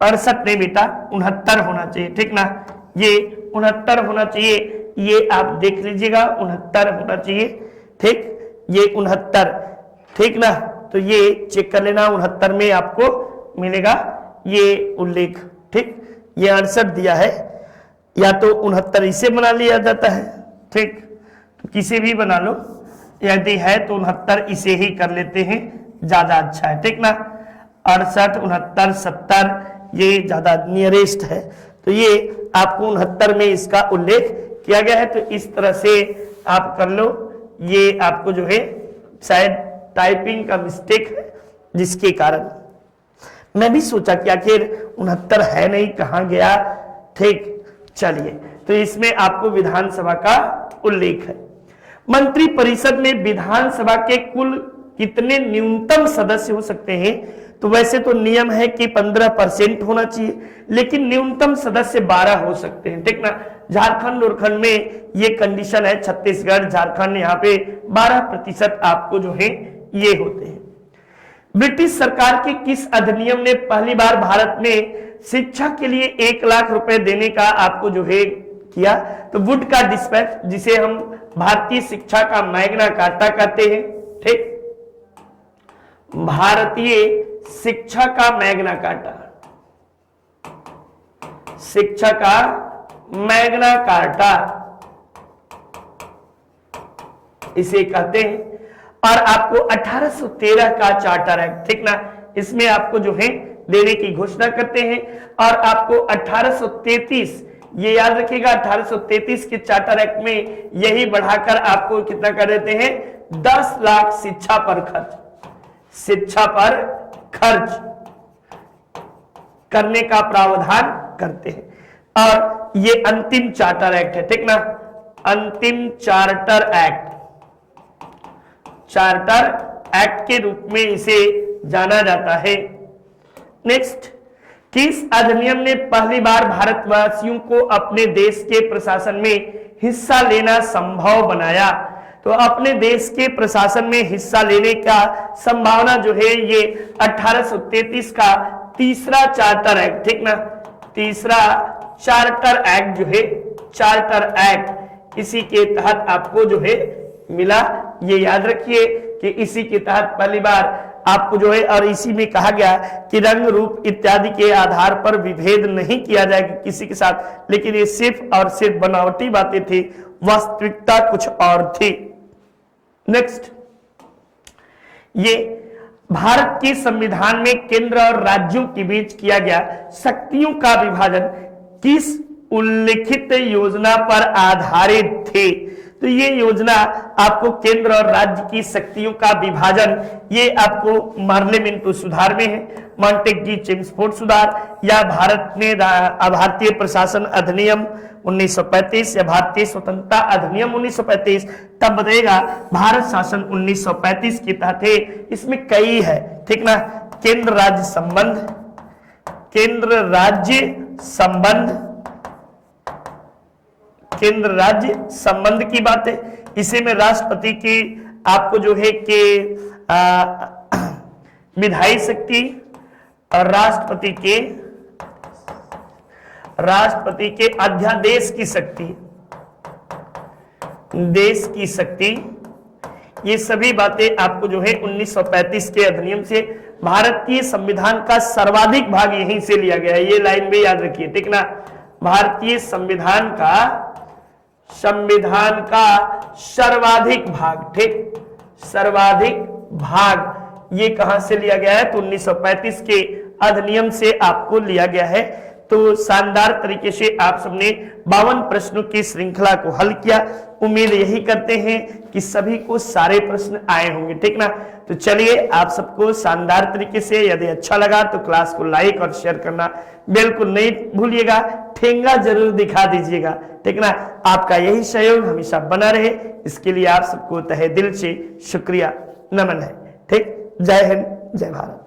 68 में बेटा 69 होना चाहिए, ठीक ना, ये 69 होना चाहिए, ये आप देख लीजिएगा, 69 होना चाहिए, ठीक, ये 69, ठीक ना। तो ये चेक कर लेना, 69 में आपको मिलेगा ये उल्लेख। ठीक, ये 68 दिया है, या तो 69 इसे बना लिया जाता है, ठीक, तो किसे भी बना लो, यदि है तो 69 इसे ही कर लेते हैं, ज्यादा अच्छा है। ठीक ना, 68, 69, 70 ये ज्यादा नियरेस्ट है, तो ये आपको 69 में इसका उल्लेख किया गया है। तो इस तरह से आप कर लो। ये आपको जो है शायद टाइपिंग का मिस्टेक है, जिसके कारण मैं भी सोचा कि आखिर 69 है नहीं, कहां गया। ठीक, चलिए, तो इसमें आपको विधानसभा का उल्लेख है। मंत्री परिषद में विधानसभा के कुल कितने न्यूनतम सदस्य हो सकते हैं? तो वैसे तो नियम है कि 15% होना चाहिए, लेकिन न्यूनतम सदस्य 12 हो सकते हैं। ठीक ना, झारखंड उरखंड में ये कंडीशन है, छत्तीसगढ़, झारखंड, यहाँ पे 12% आपको जो है ये होते हैं। ब्रिटिश सरकार के किस अधिनियम ने पहली बार भारत में शिक्षा के लिए 1 लाख रुपए देने का आपको जो है किया? तो वुड का डिस्पैच, जिसे हम भारतीय शिक्षा का मैग्ना कार्टा कहते हैं। ठीक, भारतीय शिक्षा का मैग्ना कार्टा, शिक्षा का मैग्ना कार्टा इसे कहते हैं। और आपको 1813 का चार्टर एक्ट, ठीक ना, इसमें आपको जो है देने की घोषणा करते हैं। और आपको 1833, ये याद रखिएगा, 1833 के चार्टर एक्ट में यही बढ़ाकर आपको कितना कर देते हैं? 10 लाख शिक्षा पर खर्च, शिक्षा पर खर्च करने का प्रावधान करते हैं। और ये अंतिम चार्टर एक्ट है। ठीक ना, अंतिम चार्टर एक्ट, चार्टर एक्ट के रूप में इसे जाना जाता है। नेक्स्ट, किस अधिनियम ने पहली बार भारतवासियों को अपने देश के प्रशासन में हिस्सा लेना संभव बनाया? तो अपने देश के प्रशासन में हिस्सा लेने का संभावना जो है ये 1833 का तीसरा चार्टर एक्ट, ठीक ना, तीसरा चार्टर एक्ट जो है, चार्टर एक्ट, इसी के तहत आपको जो है मिला। ये याद रखिए कि इसी के तहत पहली बार आपको जो है, और इसी में कहा गया कि रंग रूप इत्यादि के आधार पर विभेद नहीं किया जाएगा किसी के साथ, लेकिन ये सिर्फ और सिर्फ बनावटी बातें थी, वास्तविकता कुछ और थी। नेक्स्ट, ये भारत के संविधान में केंद्र और राज्यों के बीच किया गया शक्तियों का विभाजन किस उल्लिखित योजना पर आधारित थे? तो ये योजना आपको केंद्र और राज्य की शक्तियों का विभाजन, ये आपको पार्लियामेंट सुधार में है, मॉन्टेग्यू चेम्सफोर्ड सुधार, या भारत में भारतीय प्रशासन अधिनियम 1935 या भारतीय स्वतंत्रता अधिनियम 1935, तब बताएगा भारत शासन 1935 के तहत है। इसमें कई है, ठीक ना, केंद्र राज्य संबंध, केंद्र राज्य संबंध, केंद्र राज्य संबंध की बात है। इसे में राष्ट्रपति की आपको जो है कि विधायी शक्ति और राष्ट्रपति के अध्यादेश की शक्ति, देश की शक्ति, ये सभी बातें आपको जो है 1935 के अधिनियम से, भारतीय संविधान का सर्वाधिक भाग यहीं से लिया गया है। ये लाइन में याद रखिए, ठीक ना, भारतीय संविधान का सर्वाधिक भाग, ठीक, सर्वाधिक भाग ये कहां से लिया गया है? तो 1935 के अधिनियम से आपको लिया गया है। तो शानदार तरीके से आप सबने 52 प्रश्नों की श्रृंखला को हल किया। उम्मीद यही करते हैं कि सभी को सारे प्रश्न आए होंगे, ठीक ना। तो चलिए, आप सबको शानदार तरीके से, यदि अच्छा लगा तो क्लास को लाइक और शेयर करना बिल्कुल नहीं भूलिएगा, ठेंगा जरूर दिखा दीजिएगा, ठीक ना। आपका यही सहयोग हमेशा बना रहे, इसके लिए आप सबको तहे दिल से शुक्रिया, नमन है। ठीक, जय हिंद, जय भारत।